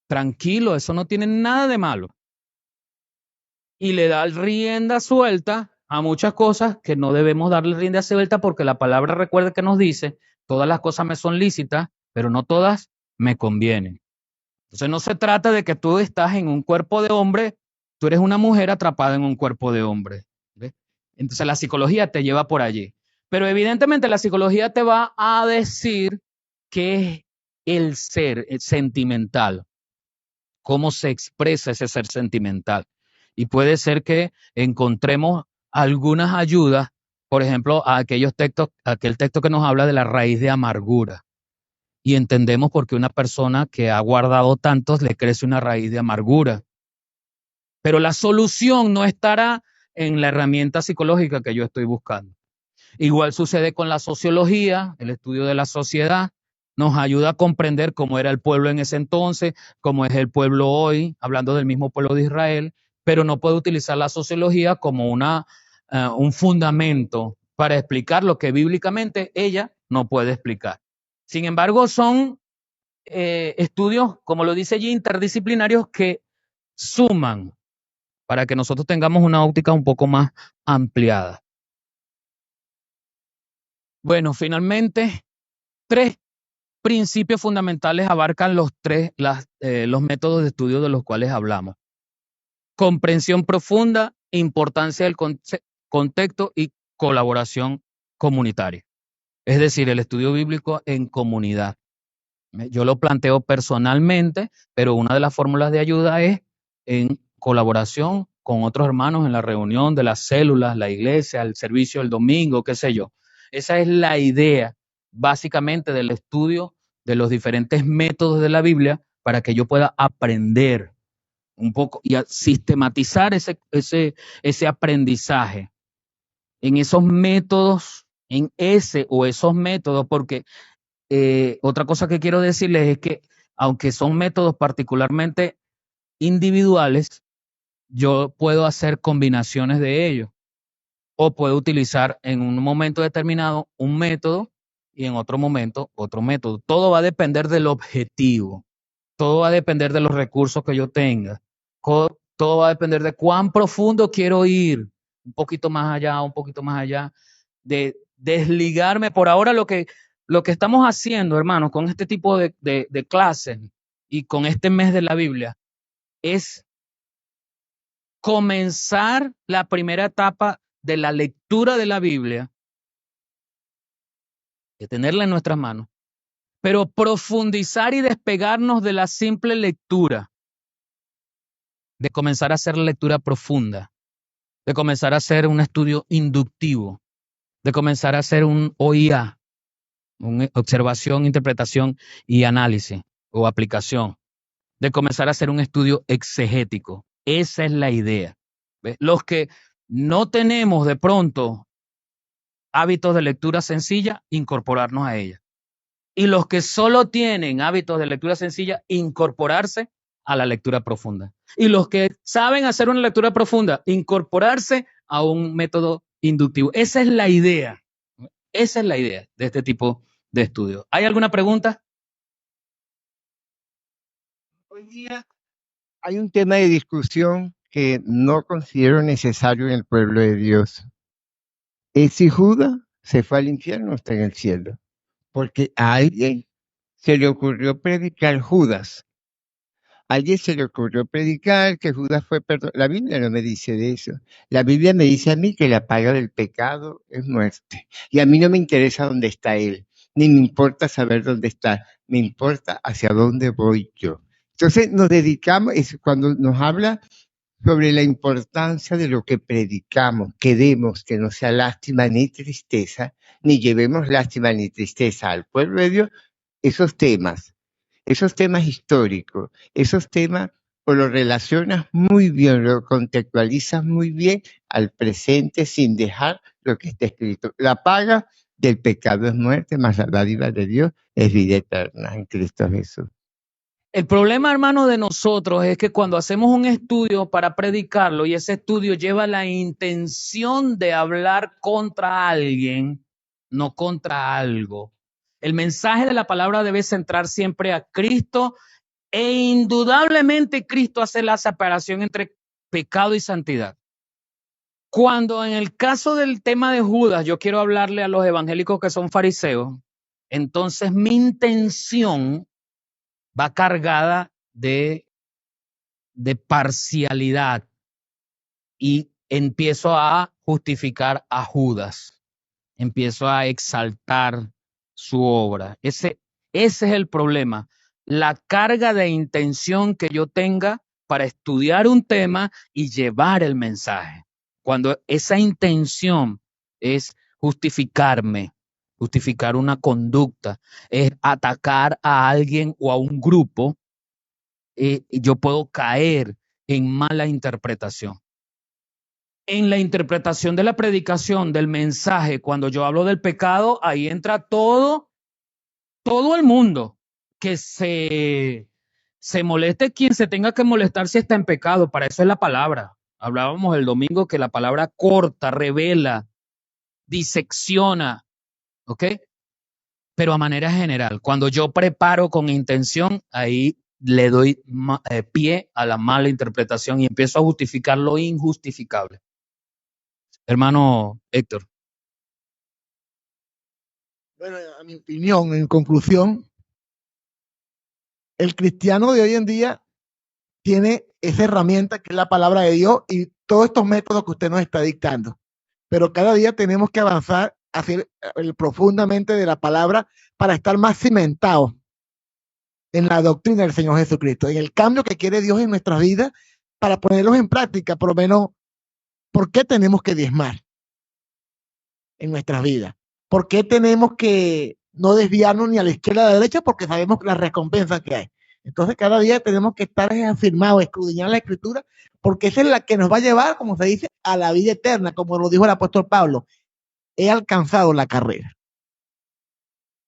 Tranquilo, eso no tiene nada de malo. Y le da rienda suelta a muchas cosas que no debemos darle rienda suelta porque la palabra recuerda que nos dice, todas las cosas me son lícitas, pero no todas me convienen. Entonces no se trata de que tú estás en un cuerpo de hombre, tú eres una mujer atrapada en un cuerpo de hombre. ¿Ves? Entonces la psicología te lleva por allí. Pero evidentemente la psicología te va a decir qué es el ser sentimental, cómo se expresa ese ser sentimental. Y puede ser que encontremos algunas ayudas, por ejemplo, a aquel texto que nos habla de la raíz de amargura. Y entendemos por qué una persona que ha guardado tantos le crece una raíz de amargura. Pero la solución no estará en la herramienta psicológica que yo estoy buscando. Igual sucede con la sociología, el estudio de la sociedad. Nos ayuda a comprender cómo era el pueblo en ese entonces, cómo es el pueblo hoy, hablando del mismo pueblo de Israel, pero no puede utilizar la sociología como un fundamento para explicar lo que bíblicamente ella no puede explicar. Sin embargo, son estudios, como lo dice allí, interdisciplinarios que suman para que nosotros tengamos una óptica un poco más ampliada. Bueno, finalmente, 3 principios fundamentales abarcan los métodos de estudio de los cuales hablamos. Comprensión profunda, importancia del contexto y colaboración comunitaria. Es decir, el estudio bíblico en comunidad. Yo lo planteo personalmente, pero una de las fórmulas de ayuda es en colaboración con otros hermanos en la reunión de las células, la iglesia, el servicio del domingo, qué sé yo. Esa es la idea básicamente del estudio de los diferentes métodos de la Biblia para que yo pueda aprender un poco y sistematizar ese aprendizaje en esos métodos, en ese o esos métodos, porque otra cosa que quiero decirles es que aunque son métodos particularmente individuales, yo puedo hacer combinaciones de ellos o puedo utilizar en un momento determinado un método y en otro momento otro método. Todo va a depender del objetivo, todo va a depender de los recursos que yo tenga, todo va a depender de cuán profundo quiero ir, un poquito más allá, de desligarme. Por ahora lo que estamos haciendo, hermanos, con este tipo de clases y con este mes de la Biblia es comenzar la primera etapa de la lectura de la Biblia, de tenerla en nuestras manos, pero profundizar y despegarnos de la simple lectura, de comenzar a hacer la lectura profunda, de comenzar a hacer un estudio inductivo, de comenzar a hacer un OIA, observación, interpretación y análisis o aplicación, de comenzar a hacer un estudio exegético. Esa es la idea. ¿Ves? Los que no tenemos de pronto hábitos de lectura sencilla, incorporarnos a ella. Y los que solo tienen hábitos de lectura sencilla, incorporarse a la lectura profunda. Y los que saben hacer una lectura profunda, incorporarse a un método inductivo. Esa es la idea. Esa es la idea de este tipo de estudios. ¿Hay alguna pregunta? Hoy día hay un tema de discusión que no considero necesario en el pueblo de Dios. Es si Judas se fue al infierno o está en el cielo. Porque a alguien se le ocurrió predicar Judas. A alguien se le ocurrió predicar que Judas fue perdonado. La Biblia no me dice de eso. La Biblia me dice a mí que la paga del pecado es muerte. Y a mí no me interesa dónde está él, ni me importa saber dónde está. Me importa hacia dónde voy yo. Entonces nos dedicamos, cuando nos habla sobre la importancia de lo que predicamos, queremos que no sea lástima ni tristeza, ni llevemos lástima ni tristeza al pueblo de Dios, esos temas históricos, esos temas o los relacionas muy bien, lo contextualizas muy bien al presente sin dejar lo que está escrito. La paga del pecado es muerte, mas la dádiva de Dios es vida eterna en Cristo Jesús. El problema, hermano, de nosotros es que cuando hacemos un estudio para predicarlo y ese estudio lleva la intención de hablar contra alguien, no contra algo. El mensaje de la palabra debe centrar siempre a Cristo e indudablemente Cristo hace la separación entre pecado y santidad. Cuando en el caso del tema de Judas yo quiero hablarle a los evangélicos que son fariseos, entonces mi intención va cargada de parcialidad y empiezo a justificar a Judas, empiezo a exaltar su obra. Ese es el problema, la carga de intención que yo tenga para estudiar un tema y llevar el mensaje. Cuando esa intención es justificarme, justificar una conducta, es atacar a alguien o a un grupo, yo puedo caer en mala interpretación. En la interpretación de la predicación, del mensaje, cuando yo hablo del pecado, ahí entra todo el mundo que se moleste quien se tenga que molestar si está en pecado. Para eso es la palabra. Hablábamos el domingo que la palabra corta, revela, disecciona, ¿ok? Pero a manera general, cuando yo preparo con intención, ahí le doy pie a la mala interpretación y empiezo a justificar lo injustificable. Hermano Héctor. Bueno, a mi opinión, en conclusión, el cristiano de hoy en día tiene esa herramienta que es la palabra de Dios y todos estos métodos que usted nos está dictando. Pero cada día tenemos que avanzar hacia profundamente de la palabra para estar más cimentados en la doctrina del Señor Jesucristo, en el cambio que quiere Dios en nuestras vidas para ponerlos en práctica, por lo menos, ¿por qué tenemos que diezmar en nuestras vidas? ¿Por qué tenemos que no desviarnos ni a la izquierda ni a la derecha? Porque sabemos la recompensa que hay. Entonces cada día tenemos que estar afirmados, escudriñar la Escritura, porque esa es la que nos va a llevar, como se dice, a la vida eterna, como lo dijo el apóstol Pablo. He alcanzado la carrera.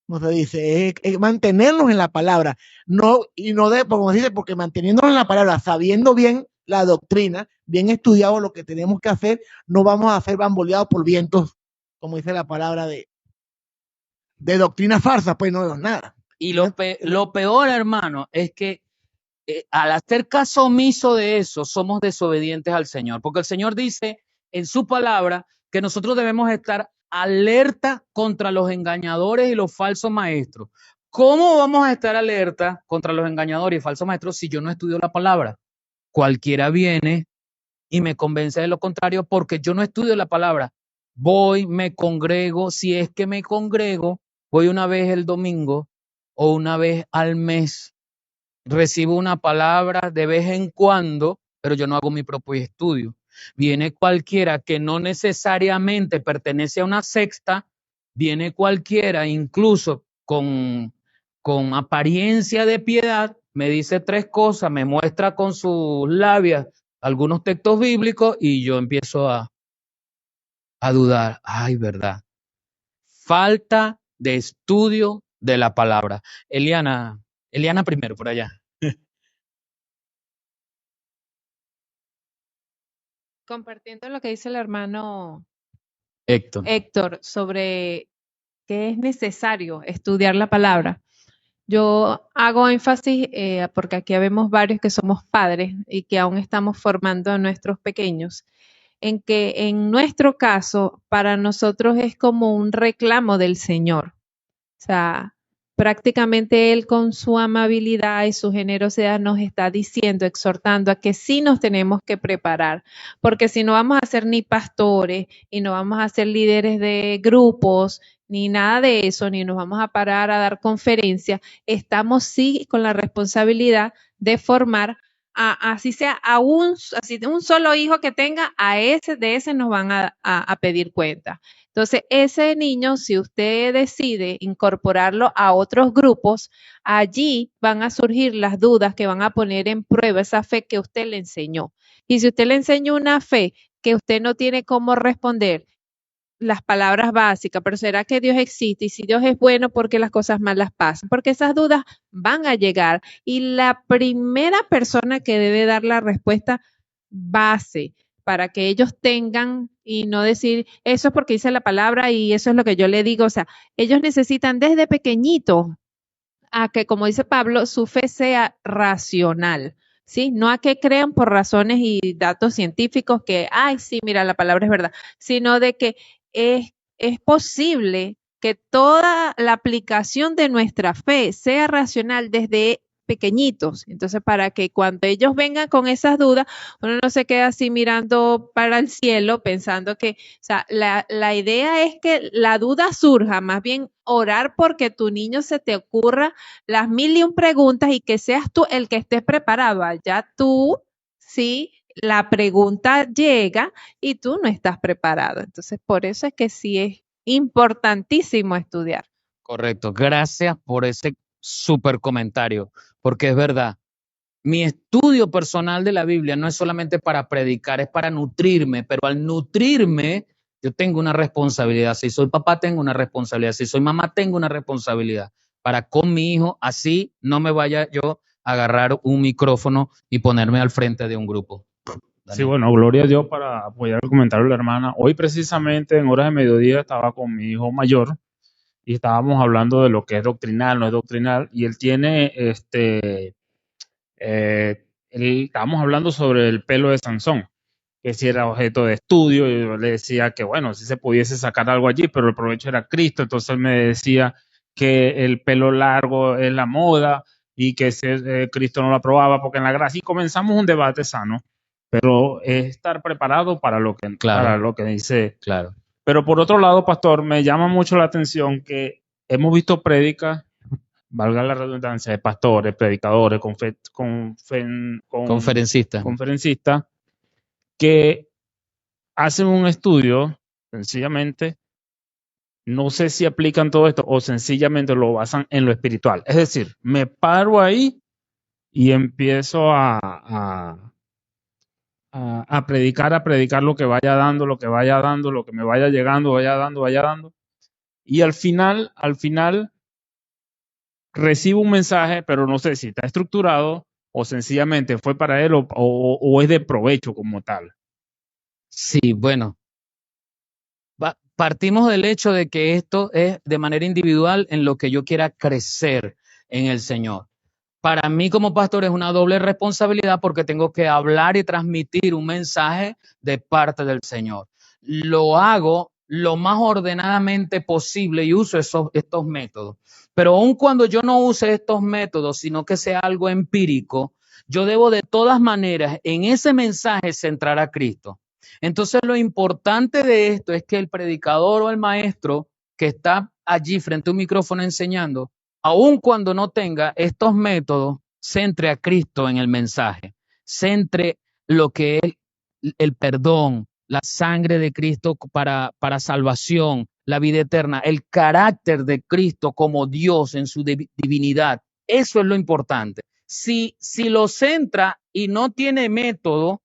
Como se dice, es mantenernos en la palabra, como se dice, porque manteniéndonos en la palabra, sabiendo bien la doctrina, bien estudiado lo que tenemos que hacer, no vamos a ser bamboleados por vientos, como dice la palabra de doctrina farsa, pues no es nada. Y lo peor, hermano, es que al hacer caso omiso de eso, somos desobedientes al Señor, porque el Señor dice en su palabra que nosotros debemos estar alerta contra los engañadores y los falsos maestros. ¿Cómo vamos a estar alerta contra los engañadores y falsos maestros si yo no estudio la palabra? Cualquiera viene y me convence de lo contrario porque yo no estudio la palabra. Voy, me congrego, si es que me congrego, voy una vez el domingo o una vez al mes, recibo una palabra de vez en cuando, pero yo no hago mi propio estudio. viene cualquiera que no necesariamente pertenece a una secta, viene cualquiera incluso con apariencia de piedad, me dice tres cosas, me muestra con sus labios algunos textos bíblicos y yo empiezo a dudar. Ay, verdad. Falta de estudio de la palabra. Eliana primero, por allá. Compartiendo lo que dice el hermano Héctor. Héctor sobre que es necesario estudiar la palabra. Yo hago énfasis porque aquí vemos varios que somos padres y que aún estamos formando a nuestros pequeños, en que en nuestro caso, para nosotros es como un reclamo del Señor. O sea, prácticamente Él con su amabilidad y su generosidad nos está diciendo, exhortando a que sí nos tenemos que preparar, porque si no vamos a ser ni pastores y no vamos a ser líderes de grupos, ni nada de eso, ni nos vamos a parar a dar conferencias, estamos sí con la responsabilidad de formar así sea a un solo hijo que tenga, de ese nos van a pedir cuenta. Entonces, ese niño, si usted decide incorporarlo a otros grupos, allí van a surgir las dudas que van a poner en prueba esa fe que usted le enseñó. Y si usted le enseñó una fe que usted no tiene cómo responder, las palabras básicas, pero ¿será que Dios existe? Y si Dios es bueno, ¿por qué las cosas malas pasan? Porque esas dudas van a llegar y la primera persona que debe dar la respuesta base para que ellos tengan y no decir, eso es porque dice la palabra y eso es lo que yo le digo. O sea, ellos necesitan desde pequeñito a que, como dice Pablo, su fe sea racional. ¿Sí? No a que crean por razones y datos científicos que, ay, sí, mira, la palabra es verdad, sino de que es posible que toda la aplicación de nuestra fe sea racional desde pequeñitos. Entonces, para que cuando ellos vengan con esas dudas, uno no se quede así mirando para el cielo pensando que, o sea, la idea es que la duda surja, más bien orar porque tu niño se te ocurra las 1001 preguntas y que seas tú el que estés preparado. Allá tú, sí, la pregunta llega y tú no estás preparado. Entonces, por eso es que sí es importantísimo estudiar. Correcto. Gracias por ese súper comentario, porque es verdad. Mi estudio personal de la Biblia no es solamente para predicar, es para nutrirme, pero al nutrirme, yo tengo una responsabilidad. Si soy papá, tengo una responsabilidad. Si soy mamá, tengo una responsabilidad para con mi hijo, así no me vaya yo a agarrar un micrófono y ponerme al frente de un grupo. Sí, bueno, gloria a Dios para apoyar el comentario de la hermana. Hoy precisamente en horas de mediodía estaba con mi hijo mayor y estábamos hablando de lo que es doctrinal, no es doctrinal, y él tiene, estábamos hablando sobre el pelo de Sansón, que si era objeto de estudio, y yo le decía que bueno, si se pudiese sacar algo allí, pero el provecho era Cristo, entonces él me decía que el pelo largo es la moda y que Cristo no lo aprobaba porque en la gracia, y comenzamos un debate sano, pero es estar preparado para lo que, Claro. para lo que dice. Claro. Pero por otro lado, pastor, me llama mucho la atención que hemos visto prédicas, valga la redundancia, de pastores, predicadores, conferencistas, que hacen un estudio, sencillamente, no sé si aplican todo esto o sencillamente lo basan en lo espiritual. Es decir, me paro ahí y empiezo a predicar lo que vaya dando, lo que me vaya llegando, vaya dando. Y al final recibo un mensaje, pero no sé si está estructurado o sencillamente fue para él o es de provecho como tal. Sí, bueno. Partimos del hecho de que esto es de manera individual en lo que yo quiera crecer en el Señor. Para mí como pastor es una doble responsabilidad porque tengo que hablar y transmitir un mensaje de parte del Señor. Lo hago lo más ordenadamente posible y uso estos métodos. Pero aun cuando yo no use estos métodos, sino que sea algo empírico, yo debo de todas maneras en ese mensaje centrar a Cristo. Entonces lo importante de esto es que el predicador o el maestro que está allí frente a un micrófono enseñando, aun cuando no tenga estos métodos, centre a Cristo en el mensaje, centre lo que él el perdón, la sangre de Cristo para salvación, la vida eterna, el carácter de Cristo como Dios en su divinidad. Eso es lo importante. Si lo centra y no tiene método,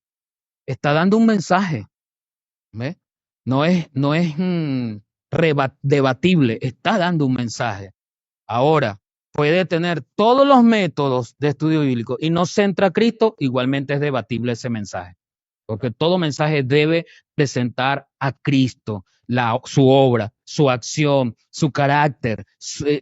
está dando un mensaje. ¿Ve? No es debatible, está dando un mensaje. Ahora, puede tener todos los métodos de estudio bíblico y no centra a Cristo, igualmente es debatible ese mensaje. Porque todo mensaje debe presentar a Cristo, su obra, su acción, su carácter,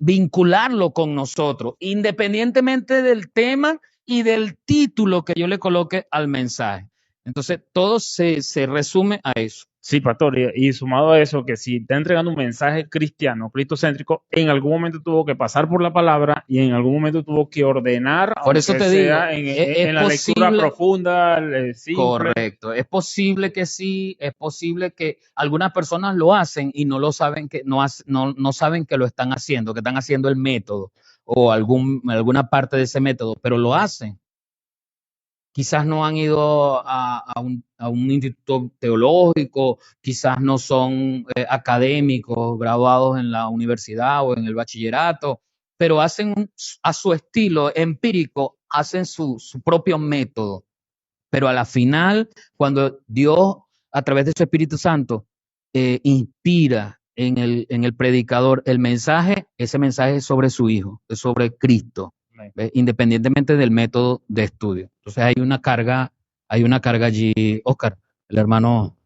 vincularlo con nosotros, independientemente del tema y del título que yo le coloque al mensaje. Entonces, todo se resume a eso. Sí, pastor, y sumado a eso, que si está entregando un mensaje cristiano, cristocéntrico, en algún momento tuvo que pasar por la palabra y en algún momento tuvo que ordenar, Por eso te digo, en la lectura profunda, simple. Correcto, es posible que sí, es posible que algunas personas lo hacen y no lo saben, que no saben que lo están haciendo, que están haciendo el método o alguna parte de ese método, pero lo hacen. Quizás no han ido a un instituto teológico, quizás no son académicos graduados en la universidad o en el bachillerato, pero hacen a su estilo empírico, hacen su propio método. Pero a la final, cuando Dios, a través de su Espíritu Santo, inspira en el predicador el mensaje, ese mensaje es sobre su Hijo, es sobre Cristo. ¿Ves? Independientemente del método de estudio. Entonces hay una carga allí, Oscar, el hermano.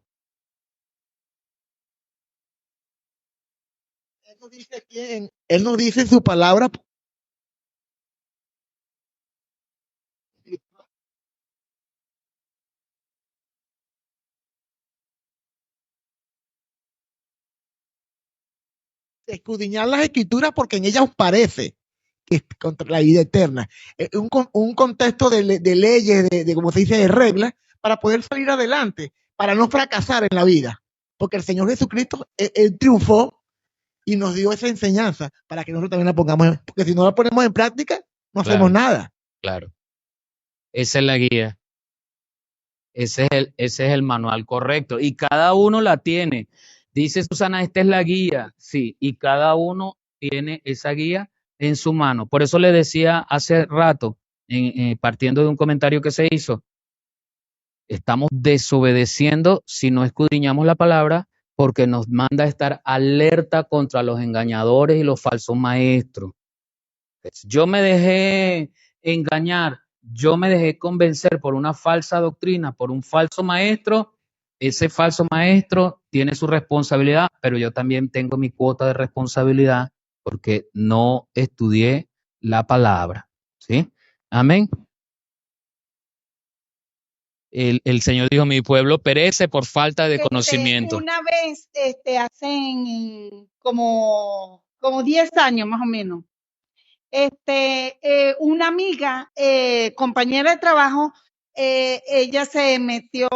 Él nos dice en su palabra. Escudriñar las escrituras porque en ellas os parece que es contra la vida eterna. Un contexto de leyes, de como se dice, de reglas, para poder salir adelante, para no fracasar en la vida. Porque el Señor Jesucristo, él triunfó y nos dio esa enseñanza para que nosotros también la pongamos, porque si no la ponemos en práctica, no hacemos nada. Claro. Esa es la guía. Ese es el manual correcto. Y cada uno la tiene. Dice Susana, esta es la guía. Sí, y cada uno tiene esa guía en su mano. Por eso le decía hace rato, partiendo de un comentario que se hizo, estamos desobedeciendo si no escudriñamos la palabra, porque nos manda a estar alerta contra los engañadores y los falsos maestros. Yo me dejé engañar, yo me dejé convencer por una falsa doctrina, por un falso maestro. Ese falso maestro tiene su responsabilidad, pero yo también tengo mi cuota de responsabilidad porque no estudié la palabra. ¿Sí? Amén. El Señor dijo, mi pueblo perece por falta de conocimiento. Una vez, hacen como 10 años más o menos, una amiga, compañera de trabajo, ella se metió,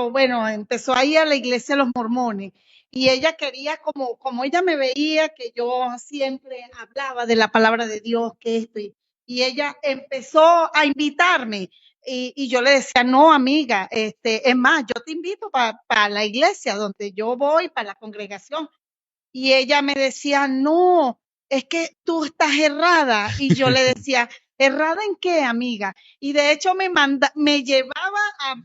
empezó a ir a la iglesia de los mormones y ella quería, como ella me veía, que yo siempre hablaba de la palabra de Dios, que esto, y ella empezó a invitarme. Y yo le decía, no, amiga, es más, yo te invito para la iglesia donde yo voy, para la congregación. Y ella me decía, no, es que tú estás errada. Y yo le decía, ¿errada en qué, amiga? Y de hecho me llevaba a...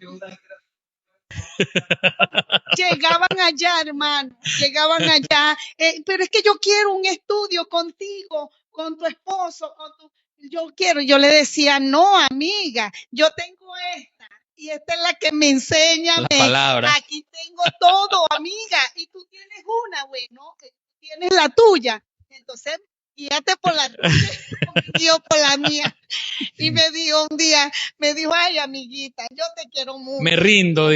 Llegaban allá, hermano, llegaban allá. Pero es que yo quiero un estudio contigo, con tu esposo, yo le decía, no, amiga, yo tengo esta. Y esta es la que me enseña. La palabra. Aquí tengo todo, amiga. Y tú tienes una, bueno, tienes la tuya. Entonces, guíate por la tuya, yo por la mía. Y me dijo un día, ay, amiguita, yo te quiero mucho. Me rindo,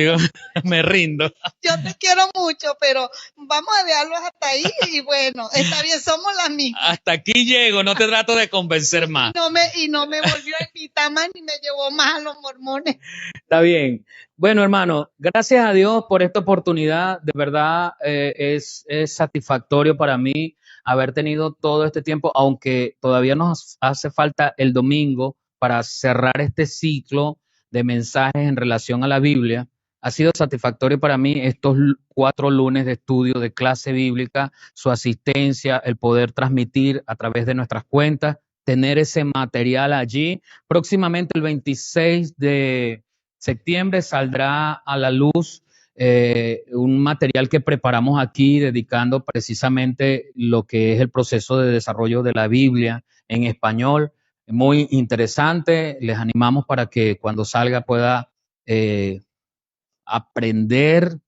me rindo. Yo te quiero mucho, pero vamos a dejarlo hasta ahí y bueno, está bien, somos las mismas. Hasta aquí llego, no te trato de convencer más. Y no me volvió a invitar más ni me llevó más a los mormones. Está bien. Bueno, hermano, gracias a Dios por esta oportunidad. De verdad es satisfactorio para mí haber tenido todo este tiempo, aunque todavía nos hace falta el domingo para cerrar este ciclo de mensajes en relación a la Biblia. Ha sido satisfactorio para mí estos 4 lunes de estudio de clase bíblica, su asistencia, el poder transmitir a través de nuestras cuentas, tener ese material allí. Próximamente el 26 de septiembre saldrá a la luz un material que preparamos aquí dedicando precisamente lo que es el proceso de desarrollo de la Biblia en español. Muy interesante, les animamos para que cuando salga pueda aprenderse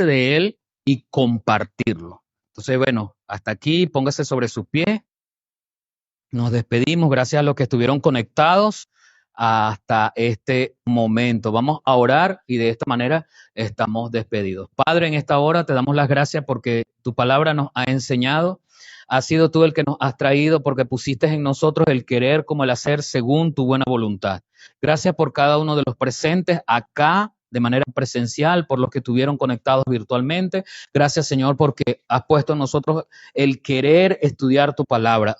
de él y compartirlo. Entonces, bueno, hasta aquí, póngase sobre sus pies. Nos despedimos, gracias a los que estuvieron conectados hasta este momento. Vamos a orar y de esta manera estamos despedidos. Padre, en esta hora te damos las gracias porque tu palabra nos ha enseñado. Has sido tú el que nos has traído porque pusiste en nosotros el querer como el hacer según tu buena voluntad. Gracias por cada uno de los presentes acá de manera presencial, por los que estuvieron conectados virtualmente. Gracias, Señor, porque has puesto en nosotros el querer estudiar tu palabra.